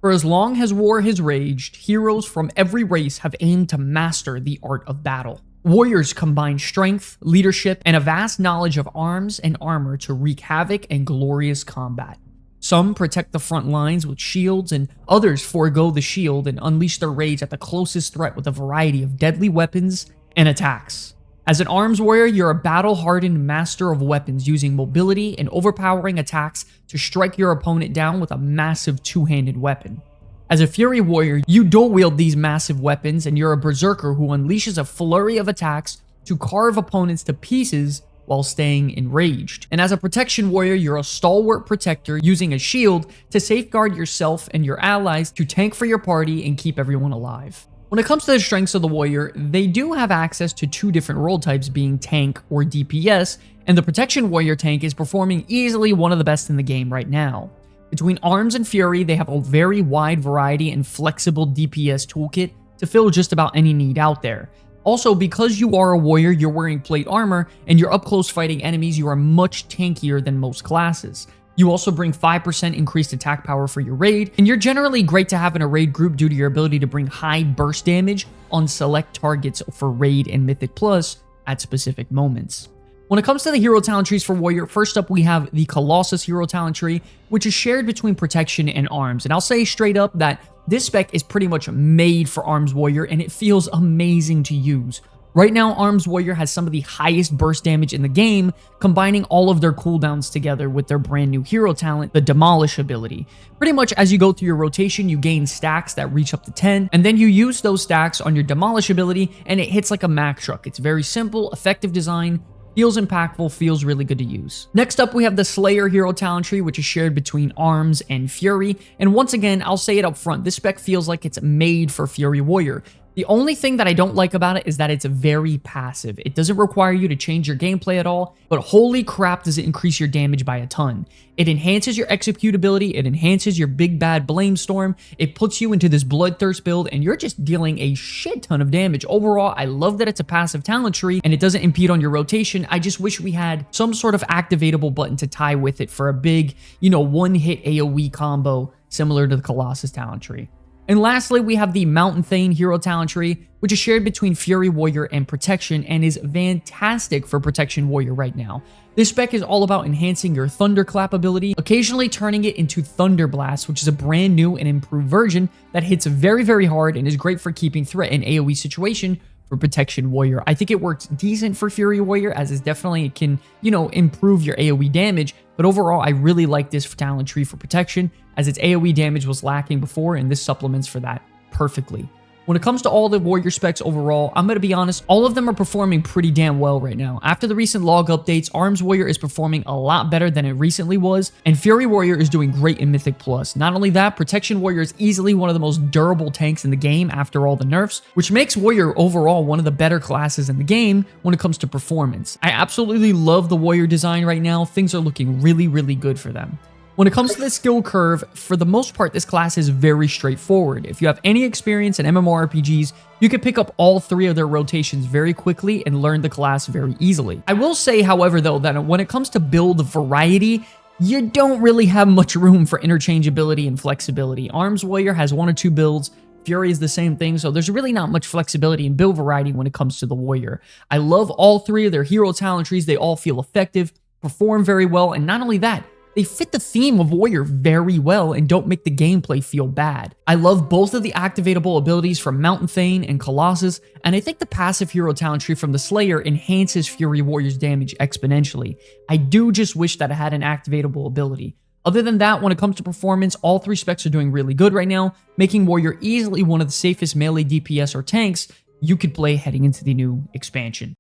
For as long as war has raged, heroes from every race have aimed to master the art of battle. Warriors combine strength, leadership, and a vast knowledge of arms and armor to wreak havoc and glorious combat. Some protect the front lines with shields, and others forego the shield and unleash their rage at the closest threat with a variety of deadly weapons and attacks. As an arms warrior, you're a battle-hardened master of weapons, using mobility and overpowering attacks to strike your opponent down with a massive 2-handed weapon. As a Fury warrior, you dual-wield these massive weapons, and you're a berserker who unleashes a flurry of attacks to carve opponents to pieces while staying enraged. And as a protection warrior, you're a stalwart protector using a shield to safeguard yourself and your allies, to tank for your party and keep everyone alive. When it comes to the strengths of the warrior, they do have access to 2 different role types, being tank or DPS, and the protection warrior tank is performing easily one of the best in the game right now. Between arms and fury, they have a very wide variety and flexible DPS toolkit to fill just about any need out there. Also, because you are a warrior, you're wearing plate armor, and you're up close fighting enemies, you are much tankier than most classes. You also bring 5% increased attack power for your raid, and you're generally great to have in a raid group due to your ability to bring high burst damage on select targets for raid and Mythic Plus at specific moments. When it comes to the hero talent trees for warrior, first up we have the Colossus hero talent tree, which is shared between protection and arms. And I'll say straight up that this spec is pretty much made for arms warrior, and it feels amazing to use. Right now, Arms Warrior has some of the highest burst damage in the game, combining all of their cooldowns together with their brand new hero talent, the Demolish ability. Pretty much as you go through your rotation, you gain stacks that reach up to 10, and then you use those stacks on your Demolish ability, and it hits like a Mack truck. It's very simple, effective design, feels impactful, feels really good to use. Next up, we have the Slayer hero talent tree, which is shared between Arms and Fury. And once again, I'll say it up front, this spec feels like it's made for Fury Warrior. The only thing that I don't like about it is that it's very passive. It doesn't require you to change your gameplay at all, but holy crap does it increase your damage by a ton. It enhances your executability, it enhances your big bad blame storm, it puts you into this bloodthirst build, and you're just dealing a shit ton of damage. Overall, I love that it's a passive talent tree and it doesn't impede on your rotation. I just wish we had some sort of activatable button to tie with it for a big, one-hit AoE combo similar to the Colossus talent tree. And lastly, we have the Mountain Thane hero talent tree, which is shared between Fury Warrior and Protection and is fantastic for Protection Warrior right now. This spec is all about enhancing your Thunderclap ability, occasionally turning it into Thunder Blast, which is a brand new and improved version that hits very, very hard and is great for keeping threat in AoE situation for Protection Warrior. I think it works decent for Fury Warrior, as it can, improve your AoE damage, but overall, I really like this talent tree for Protection, as its AoE damage was lacking before, and this supplements for that perfectly. When it comes to all the warrior specs overall, I'm going to be honest, all of them are performing pretty damn well right now. After the recent log updates, Arms Warrior is performing a lot better than it recently was, and Fury Warrior is doing great in Mythic Plus. Not only that, Protection Warrior is easily one of the most durable tanks in the game after all the nerfs, which makes Warrior overall one of the better classes in the game when it comes to performance. I absolutely love the Warrior design right now. Things are looking really, really good for them. When it comes to the skill curve, for the most part, this class is very straightforward. If you have any experience in MMORPGs, you can pick up all 3 of their rotations very quickly and learn the class very easily. I will say, however, though, that when it comes to build variety, you don't really have much room for interchangeability and flexibility. Arms Warrior has 1 or 2 builds, Fury is the same thing, so there's really not much flexibility and build variety when it comes to the Warrior. I love all 3 of their hero talent trees. They all feel effective, perform very well, and not only that, they fit the theme of Warrior very well and don't make the gameplay feel bad. I love both of the activatable abilities from Mountain Thane and Colossus, and I think the passive hero talent tree from the Slayer enhances Fury Warrior's damage exponentially. I do just wish that it had an activatable ability. Other than that, when it comes to performance, all 3 specs are doing really good right now, making Warrior easily one of the safest melee DPS or tanks you could play heading into the new expansion.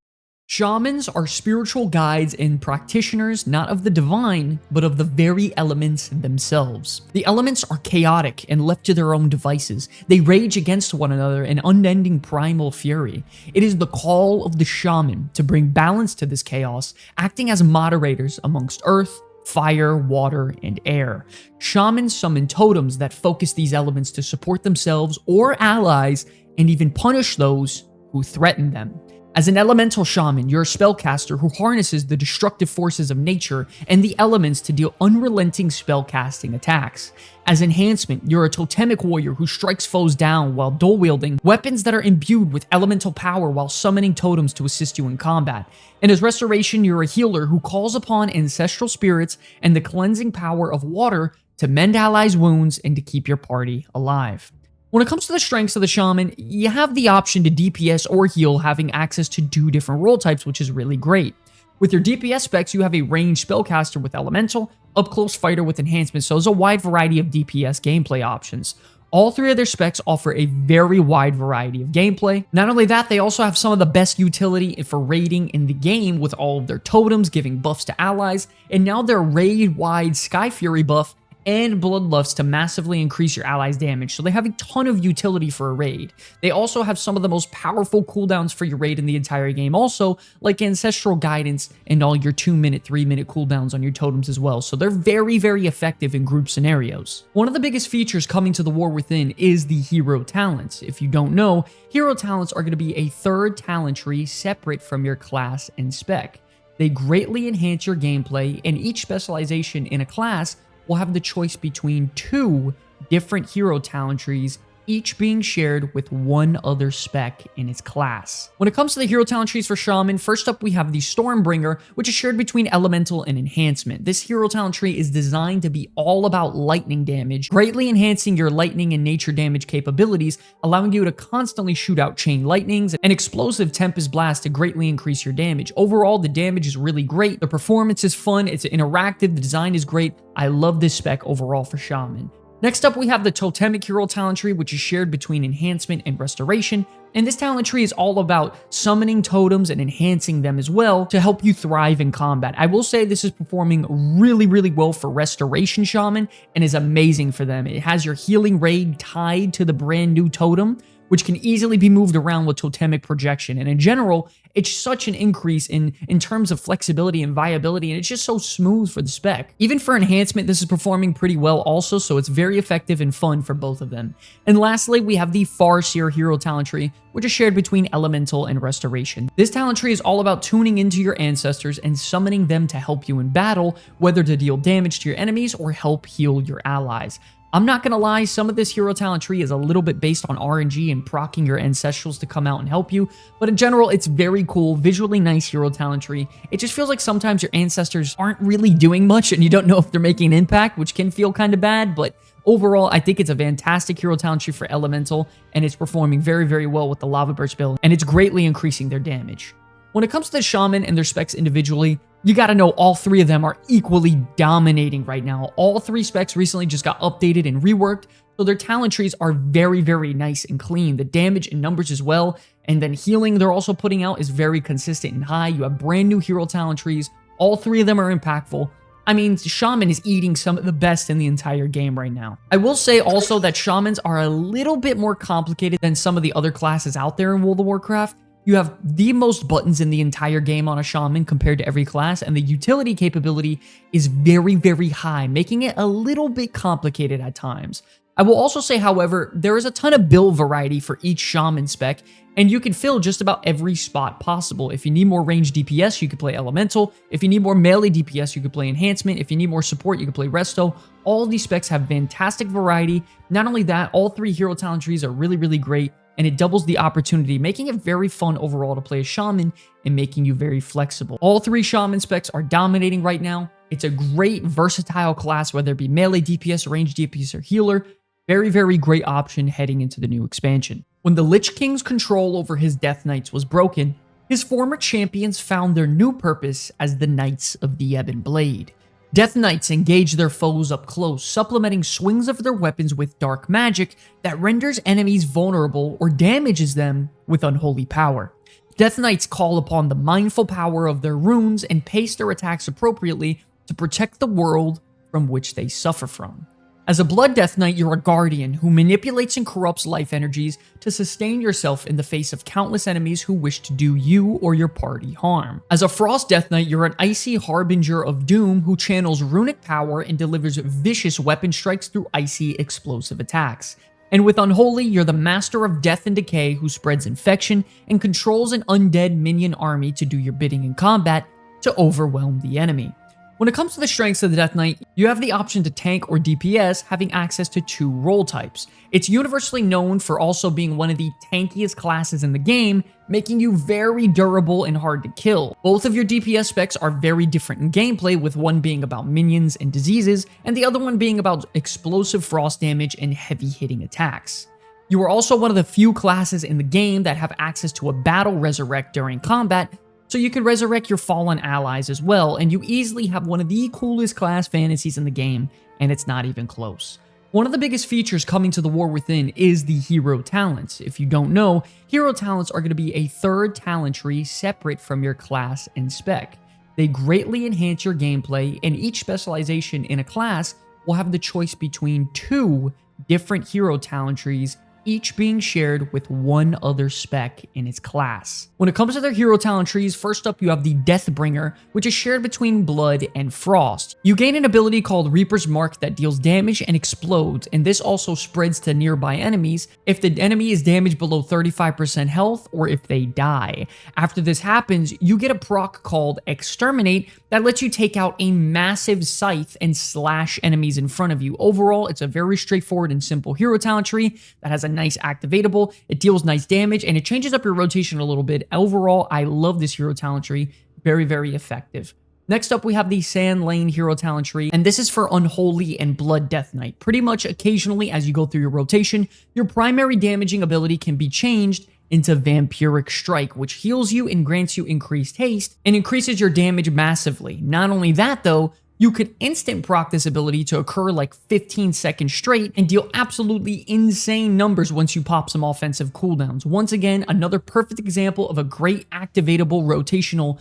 Shamans are spiritual guides and practitioners, not of the divine, but of the very elements themselves. The elements are chaotic and left to their own devices. They rage against one another in unending primal fury. It is the call of the shaman to bring balance to this chaos, acting as moderators amongst earth, fire, water, and air. Shamans summon totems that focus these elements to support themselves or allies, and even punish those who threaten them. As an elemental shaman, you're a spellcaster who harnesses the destructive forces of nature and the elements to deal unrelenting spellcasting attacks. As enhancement, you're a totemic warrior who strikes foes down while dual-wielding weapons that are imbued with elemental power while summoning totems to assist you in combat. And as restoration, you're a healer who calls upon ancestral spirits and the cleansing power of water to mend allies' wounds and to keep your party alive. When it comes to the strengths of the shaman, you have the option to DPS or heal, having access to 2 different role types, which is really great. With your DPS specs, you have a ranged spellcaster with elemental, up-close fighter with enhancement, so there's a wide variety of DPS gameplay options. All 3 of their specs offer a very wide variety of gameplay. Not only that, they also have some of the best utility for raiding in the game, with all of their totems giving buffs to allies, and now their raid-wide Sky Fury buff and Bloodlust to massively increase your allies' damage, so they have a ton of utility for a raid. They also have some of the most powerful cooldowns for your raid in the entire game also, like Ancestral Guidance and all your 2-minute, 3-minute cooldowns on your totems as well, so they're very, very effective in group scenarios. One of the biggest features coming to the War Within is the hero talents. If you don't know, hero talents are going to be a 3rd talent tree separate from your class and spec. They greatly enhance your gameplay, and each specialization in a class will have the choice between 2 different hero talent trees, each being shared with 1 other spec in its class. When it comes to the hero talent trees for Shaman, first up we have the Stormbringer, which is shared between Elemental and Enhancement. This hero talent tree is designed to be all about lightning damage, greatly enhancing your lightning and nature damage capabilities, allowing you to constantly shoot out chain lightnings and explosive Tempest Blast to greatly increase your damage. Overall, the damage is really great, the performance is fun, it's interactive, the design is great. I love this spec overall for Shaman. Next up, we have the Totemic Hero talent tree, which is shared between Enhancement and Restoration. And this talent tree is all about summoning totems and enhancing them as well to help you thrive in combat. I will say this is performing really, really well for Restoration Shaman and is amazing for them. It has your healing raid tied to the brand new totem, which can easily be moved around with totemic projection. And in general, it's such an increase in terms of flexibility and viability, and it's just so smooth for the spec. Even for enhancement, this is performing pretty well also, so it's very effective and fun for both of them. And lastly, we have the Farseer hero talent tree, which is shared between Elemental and Restoration. This talent tree is all about tuning into your ancestors and summoning them to help you in battle, whether to deal damage to your enemies or help heal your allies. I'm not gonna lie, some of this hero talent tree is a little bit based on RNG and proccing your ancestrals to come out and help you, but in general, it's very cool, visually nice hero talent tree. It just feels like sometimes your ancestors aren't really doing much and you don't know if they're making an impact, which can feel kind of bad, but overall, I think it's a fantastic hero talent tree for Elemental, and it's performing very, very well with the Lava Burst build, and it's greatly increasing their damage. When it comes to the Shaman and their specs individually, you gotta know all three of them are equally dominating right now. All three specs recently just got updated and reworked, so their talent trees are very, very nice and clean. The damage and numbers as well, and then healing they're also putting out is very consistent and high. You have brand new hero talent trees. All three of them are impactful. I mean, Shaman is eating some of the best in the entire game right now. I will say also that Shamans are a little bit more complicated than some of the other classes out there in World of Warcraft. You have the most buttons in the entire game on a Shaman compared to every class, and the utility capability is very, very high, making it a little bit complicated at times. I will also say, however, there is a ton of build variety for each Shaman spec, and you can fill just about every spot possible. If you need more range DPS, you could play Elemental. If you need more melee DPS, you could play Enhancement. If you need more support, you could play Resto. All these specs have fantastic variety. Not only that, all three hero talent trees are really, really great, and it doubles the opportunity, making it very fun overall to play a Shaman and making you very flexible. All three Shaman specs are dominating right now. It's a great versatile class, whether it be melee DPS, range DPS, or healer. Very, very great option heading into the new expansion. When the Lich King's control over his Death Knights was broken, his former champions found their new purpose as the Knights of the Ebon Blade. Death Knights engage their foes up close, supplementing swings of their weapons with dark magic that renders enemies vulnerable or damages them with unholy power. Death Knights call upon the mindful power of their runes and pace their attacks appropriately to protect the world from which they suffer from. As a Blood Death Knight, you're a guardian who manipulates and corrupts life energies to sustain yourself in the face of countless enemies who wish to do you or your party harm. As a Frost Death Knight, you're an icy harbinger of doom who channels runic power and delivers vicious weapon strikes through icy explosive attacks. And with Unholy, you're the master of death and decay who spreads infection and controls an undead minion army to do your bidding in combat to overwhelm the enemy. When it comes to the strengths of the Death Knight, you have the option to tank or DPS, having access to 2 role types. It's universally known for also being one of the tankiest classes in the game, making you very durable and hard to kill. Both of your DPS specs are very different in gameplay, with one being about minions and diseases, and the other one being about explosive frost damage and heavy hitting attacks. You are also one of the few classes in the game that have access to a battle resurrect during combat, so you can resurrect your fallen allies as well, and you easily have one of the coolest class fantasies in the game, and it's not even close. One of the biggest features coming to the War Within is the hero talents. If you don't know, hero talents are going to be a third talent tree separate from your class and spec. They greatly enhance your gameplay, and each specialization in a class will have the choice between 2 different hero talent trees, each being shared with one other spec in its class. When it comes to their hero talent trees, first up you have the Deathbringer, which is shared between Blood and Frost. You gain an ability called Reaper's Mark that deals damage and explodes, and this also spreads to nearby enemies if the enemy is damaged below 35% health or if they die. After this happens, you get a proc called Exterminate that lets you take out a massive scythe and slash enemies in front of you. Overall, it's a very straightforward and simple hero talent tree that has a nice activatable, it deals nice damage, and it changes up your rotation a little bit. Overall, I love this hero talent tree. Very, very effective. Next up, we have the Sand Lane hero talent tree, and this is for Unholy and Blood Death Knight. Pretty much occasionally, as you go through your rotation, your primary damaging ability can be changed into Vampiric Strike, which heals you and grants you increased haste, and increases your damage massively. Not only that though, you could instant proc this ability to occur like 15 seconds straight and deal absolutely insane numbers once you pop some offensive cooldowns. Once again, another perfect example of a great activatable, rotational,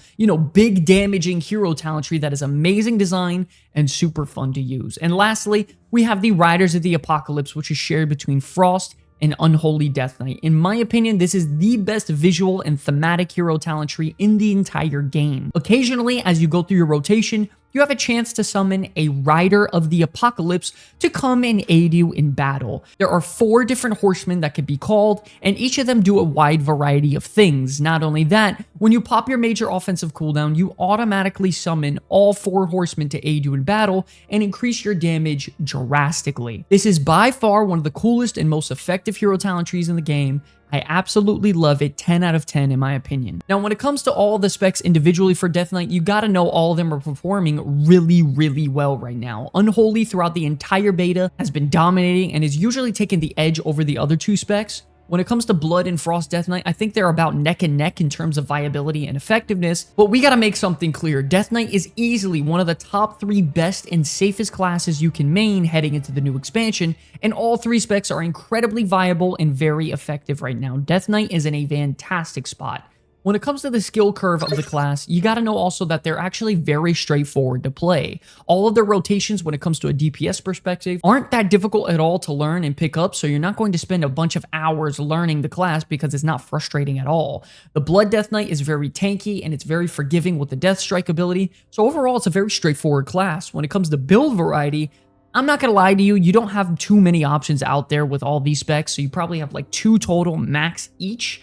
big damaging hero talent tree that is amazing design and super fun to use. And lastly, we have the Riders of the Apocalypse, which is shared between Frost and Unholy Death Knight. In my opinion, this is the best visual and thematic hero talent tree in the entire game. Occasionally, as you go through your rotation, you have a chance to summon a Rider of the Apocalypse to come and aid you in battle. There are 4 different horsemen that could be called, and each of them do a wide variety of things. Not only that, when you pop your major offensive cooldown, you automatically summon all 4 horsemen to aid you in battle and increase your damage drastically. This is by far one of the coolest and most effective hero talent trees in the game. I absolutely love it, 10 out of 10 in my opinion. Now, when it comes to all the specs individually for Death Knight, you gotta know all of them are performing really well right now. Unholy throughout the entire beta has been dominating and is usually taking the edge over the other 2 specs. When it comes to Blood and Frost Death Knight, I think they're about neck and neck in terms of viability and effectiveness, but we gotta make something clear. Death Knight is easily one of the top 3 best and safest classes you can main heading into the new expansion, and all 3 specs are incredibly viable and very effective right now. Death Knight is in a fantastic spot. When it comes to the skill curve of the class, you gotta know also that they're actually very straightforward to play. All of their rotations when it comes to a DPS perspective aren't that difficult at all to learn and pick up, so you're not going to spend a bunch of hours learning the class because it's not frustrating at all. The Blood Death Knight is very tanky and it's very forgiving with the Death Strike ability, so overall it's a very straightforward class. When it comes to build variety, I'm not gonna lie to you, you don't have too many options out there with all these specs, so you probably have like 2 total max each.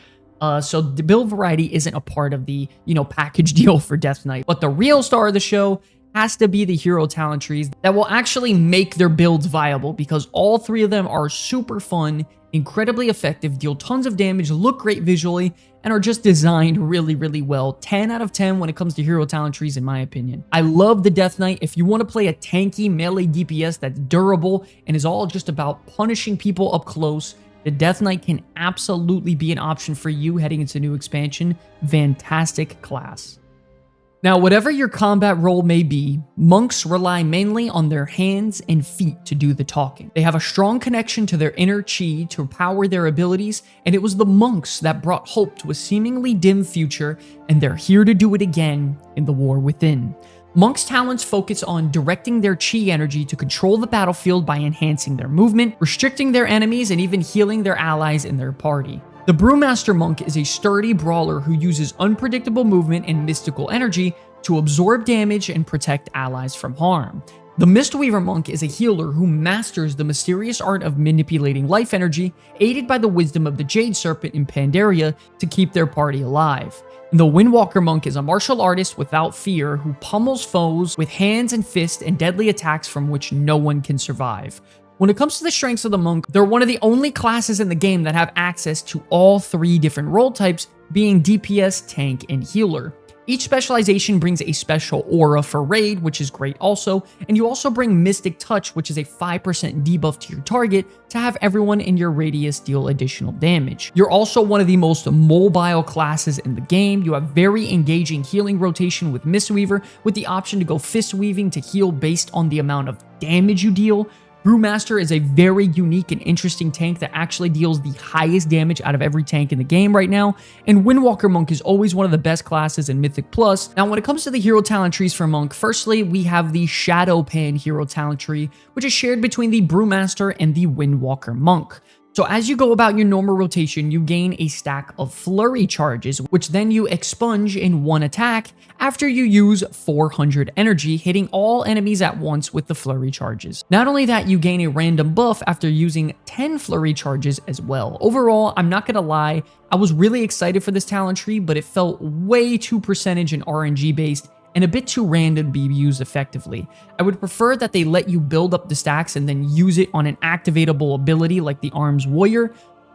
So the build variety isn't a part of the, package deal for Death Knight. But the real star of the show has to be the hero talent trees that will actually make their builds viable, because all 3 of them are super fun, incredibly effective, deal tons of damage, look great visually, and are just designed really well. 10 out of 10 when it comes to hero talent trees, in my opinion. I love the Death Knight. If you want to play a tanky melee DPS that's durable and is all just about punishing people up close, the Death Knight can absolutely be an option for you heading into new expansion. Fantastic class. Now, whatever your combat role may be, monks rely mainly on their hands and feet to do the talking. They have a strong connection to their inner chi to power their abilities, and it was the monks that brought hope to a seemingly dim future, and they're here to do it again in the War Within. Monks' talents focus on directing their chi energy to control the battlefield by enhancing their movement, restricting their enemies, and even healing their allies in their party. The Brewmaster Monk is a sturdy brawler who uses unpredictable movement and mystical energy to absorb damage and protect allies from harm. The Mistweaver Monk is a healer who masters the mysterious art of manipulating life energy, aided by the wisdom of the Jade Serpent in Pandaria to keep their party alive. The Windwalker Monk is a martial artist without fear who pummels foes with hands and fists and deadly attacks from which no one can survive. When it comes to the strengths of the Monk, they're one of the only classes in the game that have access to all 3 different role types, being DPS, tank, and healer. Each specialization brings a special aura for raid, which is great also, and you also bring Mystic Touch, which is a 5% debuff to your target to have everyone in your radius deal additional damage. You're also one of the most mobile classes in the game. You have very engaging healing rotation with Mistweaver, with the option to go fist weaving to heal based on the amount of damage you deal. Brewmaster is a very unique and interesting tank that actually deals the highest damage out of every tank in the game right now, and Windwalker Monk is always one of the best classes in Mythic Plus. Now, when it comes to the hero talent trees for Monk, firstly, we have the Shadow Pan hero talent tree, which is shared between the Brewmaster and the Windwalker Monk. So as you go about your normal rotation, you gain a stack of flurry charges, which then you expunge in one attack after you use 400 energy, hitting all enemies at once with the flurry charges. Not only that, you gain a random buff after using 10 flurry charges as well. Overall, I'm not gonna lie, I was really excited for this talent tree, but it felt way too percentage and RNG based and a bit too random to be used effectively. I would prefer that they let you build up the stacks and then use it on an activatable ability like the Arms Warrior,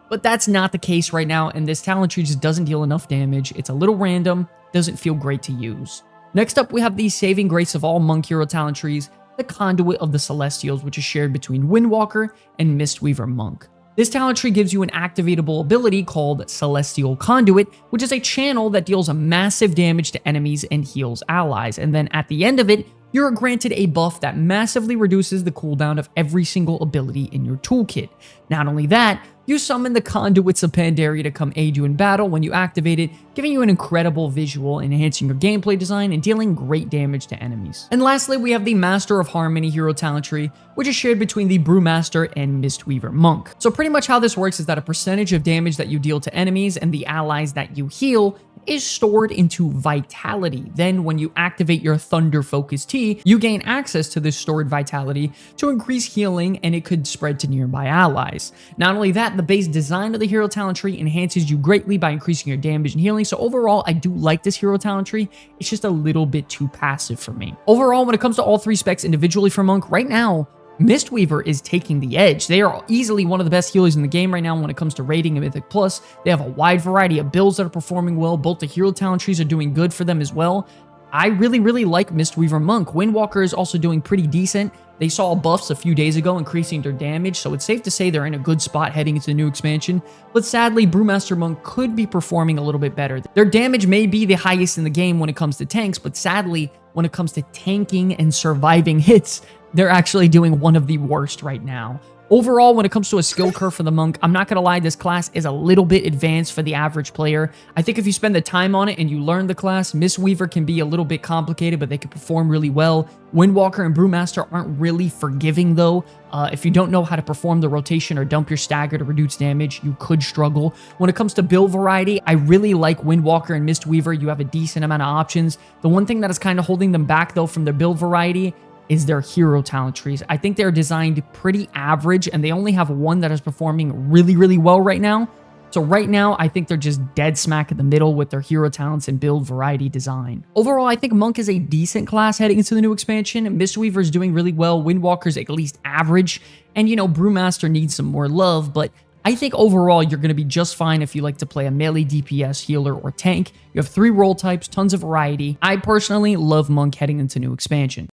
but that's not the case right now, and this talent tree just doesn't deal enough damage. It's a little random, doesn't feel great to use. Next up, we have the saving grace of all Monk hero talent trees, the Conduit of the Celestials, which is shared between Windwalker and Mistweaver Monk. This talent tree gives you an activatable ability called Celestial Conduit, which is a channel that deals a massive damage to enemies and heals allies. And then at the end of it, you're granted a buff that massively reduces the cooldown of every single ability in your toolkit. Not only that, you summon the Conduits of Pandaria to come aid you in battle when you activate it, giving you an incredible visual, enhancing your gameplay design, and dealing great damage to enemies. And lastly, we have the Master of Harmony hero talent tree, which is shared between the Brewmaster and Mistweaver Monk. So pretty much how this works is that a percentage of damage that you deal to enemies and the allies that you heal is stored into Vitality. Then when you activate your Thunder Focus Tea, you gain access to this stored Vitality to increase healing, and it could spread to nearby allies. Not only that, the base design of the hero talent tree enhances you greatly by increasing your damage and healing. So overall, I do like this hero talent tree. It's just a little bit too passive for me. Overall, when it comes to all three specs individually for Monk, right now, Mistweaver is taking the edge. They are easily one of the best healers in the game right now when it comes to rating and Mythic Plus. They have a wide variety of builds that are performing well. Both the hero talent trees are doing good for them as well. I really like Mistweaver Monk. Windwalker is also doing pretty decent. They saw buffs a few days ago, increasing their damage, so it's safe to say they're in a good spot heading into the new expansion. But sadly, Brewmaster Monk could be performing a little bit better. Their damage may be the highest in the game when it comes to tanks, but sadly, when it comes to tanking and surviving hits, they're actually doing one of the worst right now. Overall, when it comes to a skill curve for the Monk, I'm not going to lie, this class is a little bit advanced for the average player. I think if you spend the time on it and you learn the class, Mistweaver can be a little bit complicated, but they can perform really well. Windwalker and Brewmaster aren't really forgiving though. If you don't know how to perform the rotation or dump your stagger to reduce damage, you could struggle. When it comes to build variety, I really like Windwalker and Mistweaver. You have a decent amount of options. The one thing that is kind of holding them back though from their build variety is their hero talent trees. I think they're designed pretty average, and they only have one that is performing really well right now. So right now, I think they're just dead smack in the middle with their hero talents and build variety design. Overall, I think Monk is a decent class heading into the new expansion. Mistweaver is doing really well. Windwalker's at least average. And, you know, Brewmaster needs some more love, but I think overall, you're going to be just fine if you like to play a melee DPS, healer, or tank. You have 3 role types, tons of variety. I personally love Monk heading into new expansion.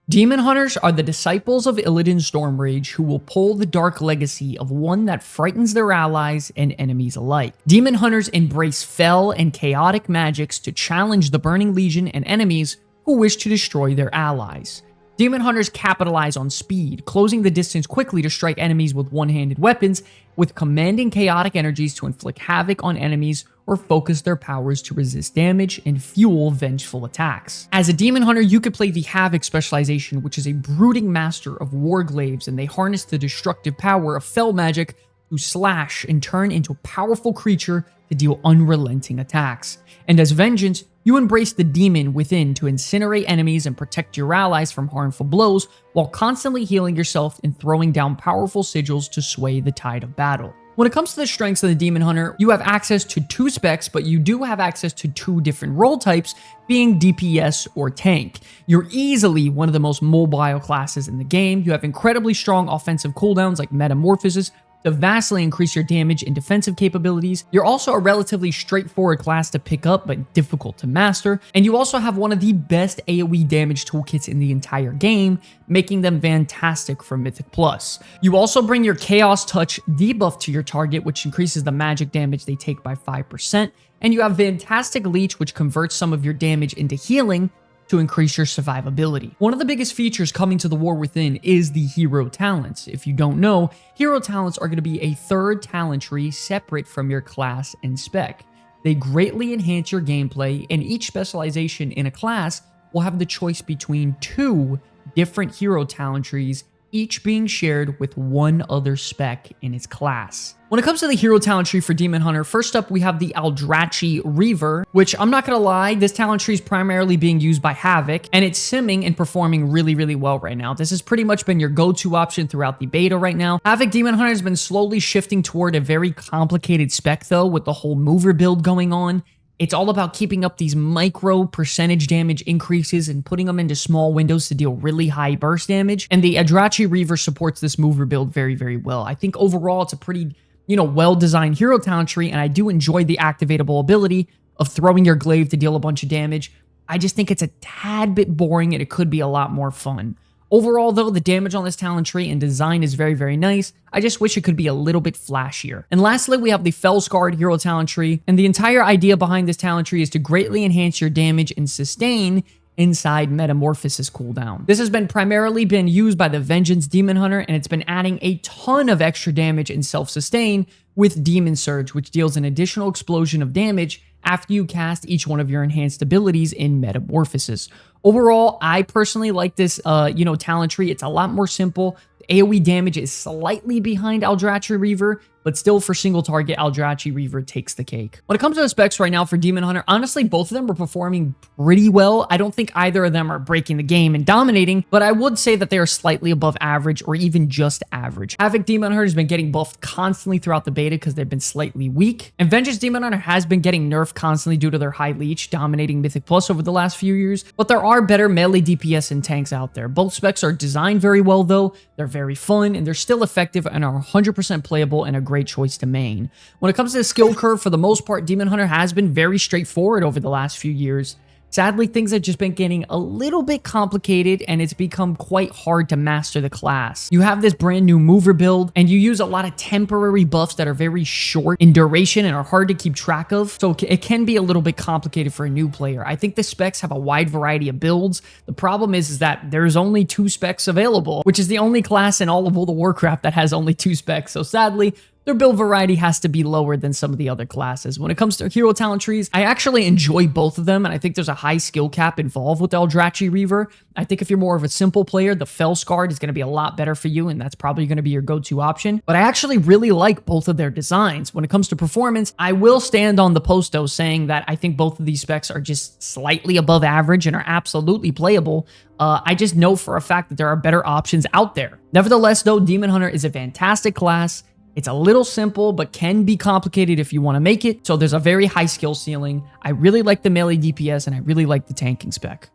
Demon Hunters are the disciples of Illidan's Stormrage who will pull the dark legacy of one that frightens their allies and enemies alike. Demon Hunters embrace fell and chaotic magics to challenge the Burning Legion and enemies who wish to destroy their allies. Demon Hunters capitalize on speed, closing the distance quickly to strike enemies with one-handed weapons, with commanding chaotic energies to inflict havoc on enemies or focus their powers to resist damage and fuel vengeful attacks. As a Demon Hunter, you could play the Havoc specialization, which is a brooding master of warglaives, and they harness the destructive power of fell magic to slash and turn into a powerful creature to deal unrelenting attacks. And as vengeance, you embrace the demon within to incinerate enemies and protect your allies from harmful blows, while constantly healing yourself and throwing down powerful sigils to sway the tide of battle. When it comes to the strengths of the Demon Hunter, you have access to 2 specs, but you do have access to 2 different role types, being DPS or tank. You're easily one of the most mobile classes in the game. You have incredibly strong offensive cooldowns like Metamorphosis to vastly increase your damage and defensive capabilities. You're also a relatively straightforward class to pick up, but difficult to master. And you also have one of the best AoE damage toolkits in the entire game, making them fantastic for Mythic Plus. You also bring your Chaos Touch debuff to your target, which increases the magic damage they take by 5%. And you have Fantastic Leech, which converts some of your damage into healing to increase your survivability. One of the biggest features coming to the War Within is the hero talents. If you don't know, hero talents are going to be a 3rd talent tree separate from your class and spec. They greatly enhance your gameplay, and each specialization in a class will have the choice between 2 different hero talent trees, each being shared with one other spec in its class. When it comes to the hero talent tree for Demon Hunter, first up we have the Eldrachi Reaver, which I'm not gonna lie, this talent tree is primarily being used by Havoc, and it's simming and performing really well right now. This has pretty much been your go-to option throughout the beta right now. Havoc Demon Hunter has been slowly shifting toward a very complicated spec though, with the whole mover build going on. It's all about keeping up these micro percentage damage increases and putting them into small windows to deal really high burst damage. And the Eldrachi Reaver supports this mover build very well. I think overall it's a pretty, well-designed hero talent tree, and I do enjoy the activatable ability of throwing your glaive to deal a bunch of damage. I just think it's a tad bit boring and it could be a lot more fun. Overall, though, the damage on this talent tree and design is very nice. I just wish it could be a little bit flashier. And lastly, we have the Fellscarred hero talent tree, and the entire idea behind this talent tree is to greatly enhance your damage and sustain inside Metamorphosis cooldown. This has primarily been used by the Vengeance Demon Hunter, and it's been adding a ton of extra damage and self-sustain with Demon Surge, which deals an additional explosion of damage after you cast each one of your enhanced abilities in Metamorphosis. Overall, I personally like this, talent tree. It's a lot more simple. AoE damage is slightly behind Eldrazi Reaver, but still for single target, Eldrazi Reaver takes the cake. When it comes to the specs right now for Demon Hunter, honestly, both of them are performing pretty well. I don't think either of them are breaking the game and dominating, but I would say that they are slightly above average or even just average. Havoc Demon Hunter has been getting buffed constantly throughout the beta because they've been slightly weak, and Vengeance Demon Hunter has been getting nerfed constantly due to their high leech, dominating Mythic Plus over the last few years, but there are better melee DPS and tanks out there. Both specs are designed very well though, they're very fun, and they're still effective and are 100% playable and a great choice to main. When it comes to the skill curve, for the most part, Demon Hunter has been very straightforward over the last few years. Sadly, things have just been getting a little bit complicated, and it's become quite hard to master the class. You have this brand new mover build, and you use a lot of temporary buffs that are very short in duration and are hard to keep track of, so it can be a little bit complicated for a new player. I think the specs have a wide variety of builds. The problem is that there's only 2 specs available, which is the only class in all of World of Warcraft that has only 2 specs, so sadly, their build variety has to be lower than some of the other classes. When it comes to hero talent trees, I actually enjoy both of them, and I think there's a high skill cap involved with Eldrazi Reaver. I think if you're more of a simple player, the Felscarred is going to be a lot better for you, and that's probably going to be your go-to option. But I actually really like both of their designs. When it comes to performance, I will stand on the post, though, saying that I think both of these specs are just slightly above average and are absolutely playable. I just know for a fact that there are better options out there. Nevertheless, though, Demon Hunter is a fantastic class. It's a little simple, but can be complicated if you want to make it, so there's a very high skill ceiling. I really like the melee DPS, and I really like the tanking spec.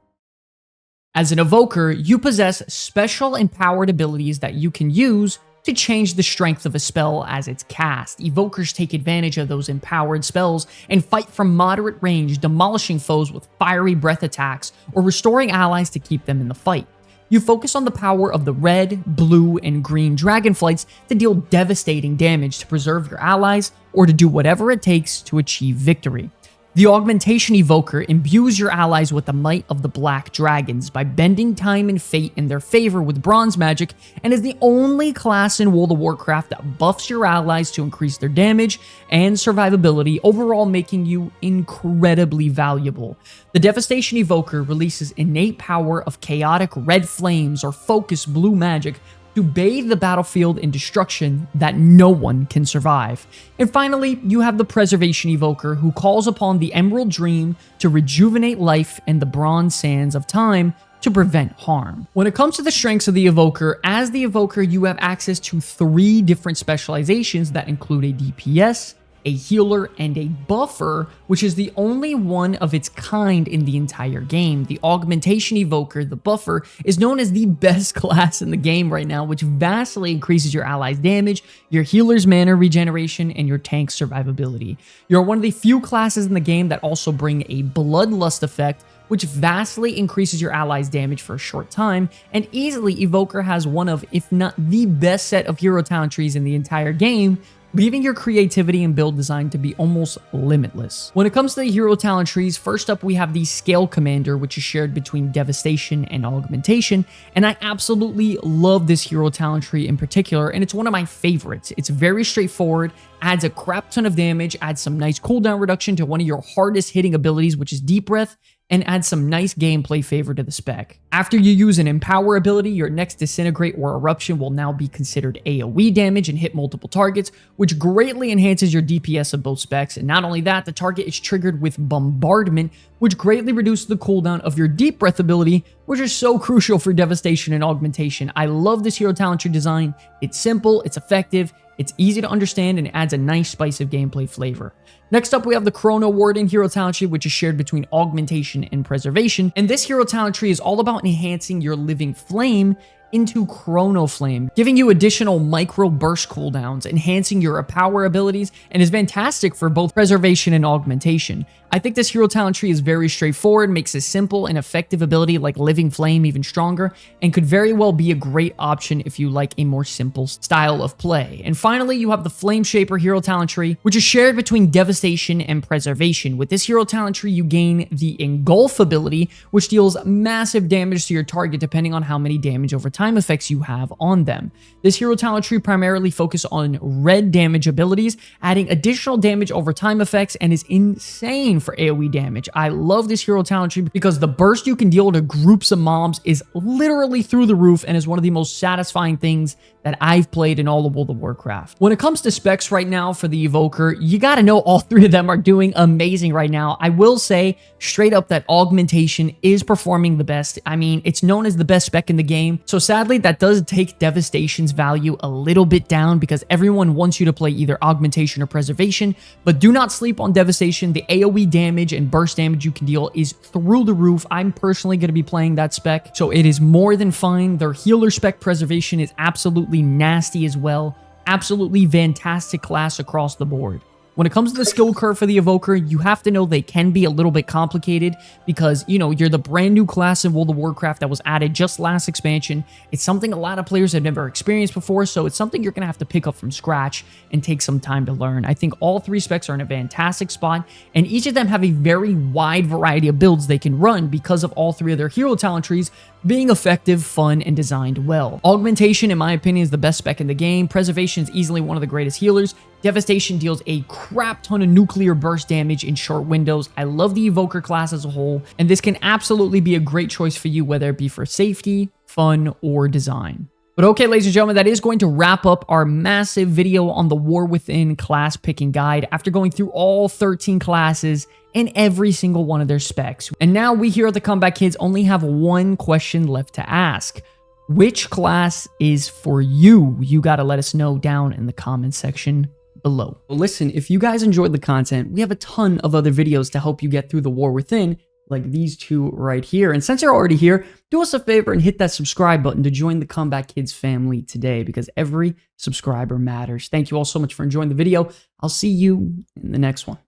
As an Evoker, you possess special empowered abilities that you can use to change the strength of a spell as it's cast. Evokers take advantage of those empowered spells and fight from moderate range, demolishing foes with fiery breath attacks or restoring allies to keep them in the fight. You focus on the power of the red, blue, and green dragonflights to deal devastating damage to preserve your allies or to do whatever it takes to achieve victory. The Augmentation Evoker imbues your allies with the might of the Black Dragons by bending time and fate in their favor with bronze magic, and is the only class in World of Warcraft that buffs your allies to increase their damage and survivability, overall making you incredibly valuable. The Devastation Evoker releases innate power of chaotic red flames or focused blue magic to bathe the battlefield in destruction that no one can survive. And finally, you have the Preservation Evoker, who calls upon the Emerald Dream to rejuvenate life and the Bronze Sands of Time to prevent harm. When it comes to the strengths of the Evoker, as the Evoker, you have access to 3 different specializations that include a DPS, a healer, and a buffer, which is the only one of its kind in the entire game. The Augmentation Evoker, the buffer, is known as the best class in the game right now, which vastly increases your allies' damage, your healer's mana regeneration, and your tank's survivability. You're one of the few classes in the game that also bring a Bloodlust effect, which vastly increases your allies' damage for a short time, and easily Evoker has one of, if not the best set of hero talent trees in the entire game, leaving your creativity and build design to be almost limitless. When it comes to the hero talent trees, first up we have the Scale Commander, which is shared between Devastation and Augmentation, and I absolutely love this hero talent tree in particular, and it's one of my favorites. It's very straightforward, adds a crap ton of damage, adds some nice cooldown reduction to one of your hardest hitting abilities, which is Deep Breath, and add some nice gameplay favor to the spec. After you use an Empower ability, your next Disintegrate or Eruption will now be considered AoE damage and hit multiple targets, which greatly enhances your DPS of both specs. And not only that, the target is triggered with Bombardment, which greatly reduces the cooldown of your Deep Breath ability, which is so crucial for Devastation and Augmentation. I love this hero talent tree design. It's simple, it's effective, it's easy to understand, and adds a nice spice of gameplay flavor. Next up, we have the Chrono Warden hero talent tree, which is shared between Augmentation and Preservation. And this hero talent tree is all about enhancing your Living Flame into Chrono Flame, giving you additional micro burst cooldowns, enhancing your power abilities, and is fantastic for both preservation and augmentation. I think this hero talent tree is very straightforward, makes a simple and effective ability like Living Flame even stronger, and could very well be a great option if you like a more simple style of play. And finally, you have the Flame Shaper hero talent tree, which is shared between Devastation and Preservation. With this hero talent tree, you gain the Engulf ability, which deals massive damage to your target depending on how many damage over time effects you have on them. This hero talent tree primarily focuses on red damage abilities, adding additional damage over time effects, and is insane for AoE damage. I love this hero talent tree because the burst you can deal to groups of mobs is literally through the roof and is one of the most satisfying things that I've played in all of World of Warcraft. When it comes to specs right now for the Evoker, you gotta know all three of them are doing amazing right now. I will say straight up that augmentation is performing the best. I mean, it's known as the best spec in the game. So sadly, that does take Devastation's value a little bit down because everyone wants you to play either augmentation or preservation, but do not sleep on Devastation. The AoE damage and burst damage you can deal is through the roof. I'm personally going to be playing that spec, so it is more than fine. Their healer spec preservation is absolutely nasty as well. Absolutely fantastic class across the board. When it comes to the skill curve for the Evoker, you have to know they can be a little bit complicated because, you know, you're the brand new class in World of Warcraft that was added just last expansion. It's something a lot of players have never experienced before, so it's something you're going to have to pick up from scratch and take some time to learn. I think all three specs are in a fantastic spot, and each of them have a very wide variety of builds they can run because of all three of their hero talent trees being effective, fun, and designed well. Augmentation, in my opinion, is the best spec in the game. Preservation is easily one of the greatest healers. Devastation deals a crap ton of nuclear burst damage in short windows. I love the Evoker class as a whole, and this can absolutely be a great choice for you, whether it be for safety, fun, or design. But okay, ladies and gentlemen, that is going to wrap up our massive video on the War Within class picking guide after going through all 13 classes and every single one of their specs. And now we here at the Comeback Kids only have one question left to ask. Which class is for you? You got to let us know down in the comment section below. Well, listen, if you guys enjoyed the content, we have a ton of other videos to help you get through the War Within, like these two right here. And since you're already here, do us a favor and hit that subscribe button to join the Comeback Kids family today, because every subscriber matters. Thank you all so much for enjoying the video. I'll see you in the next one.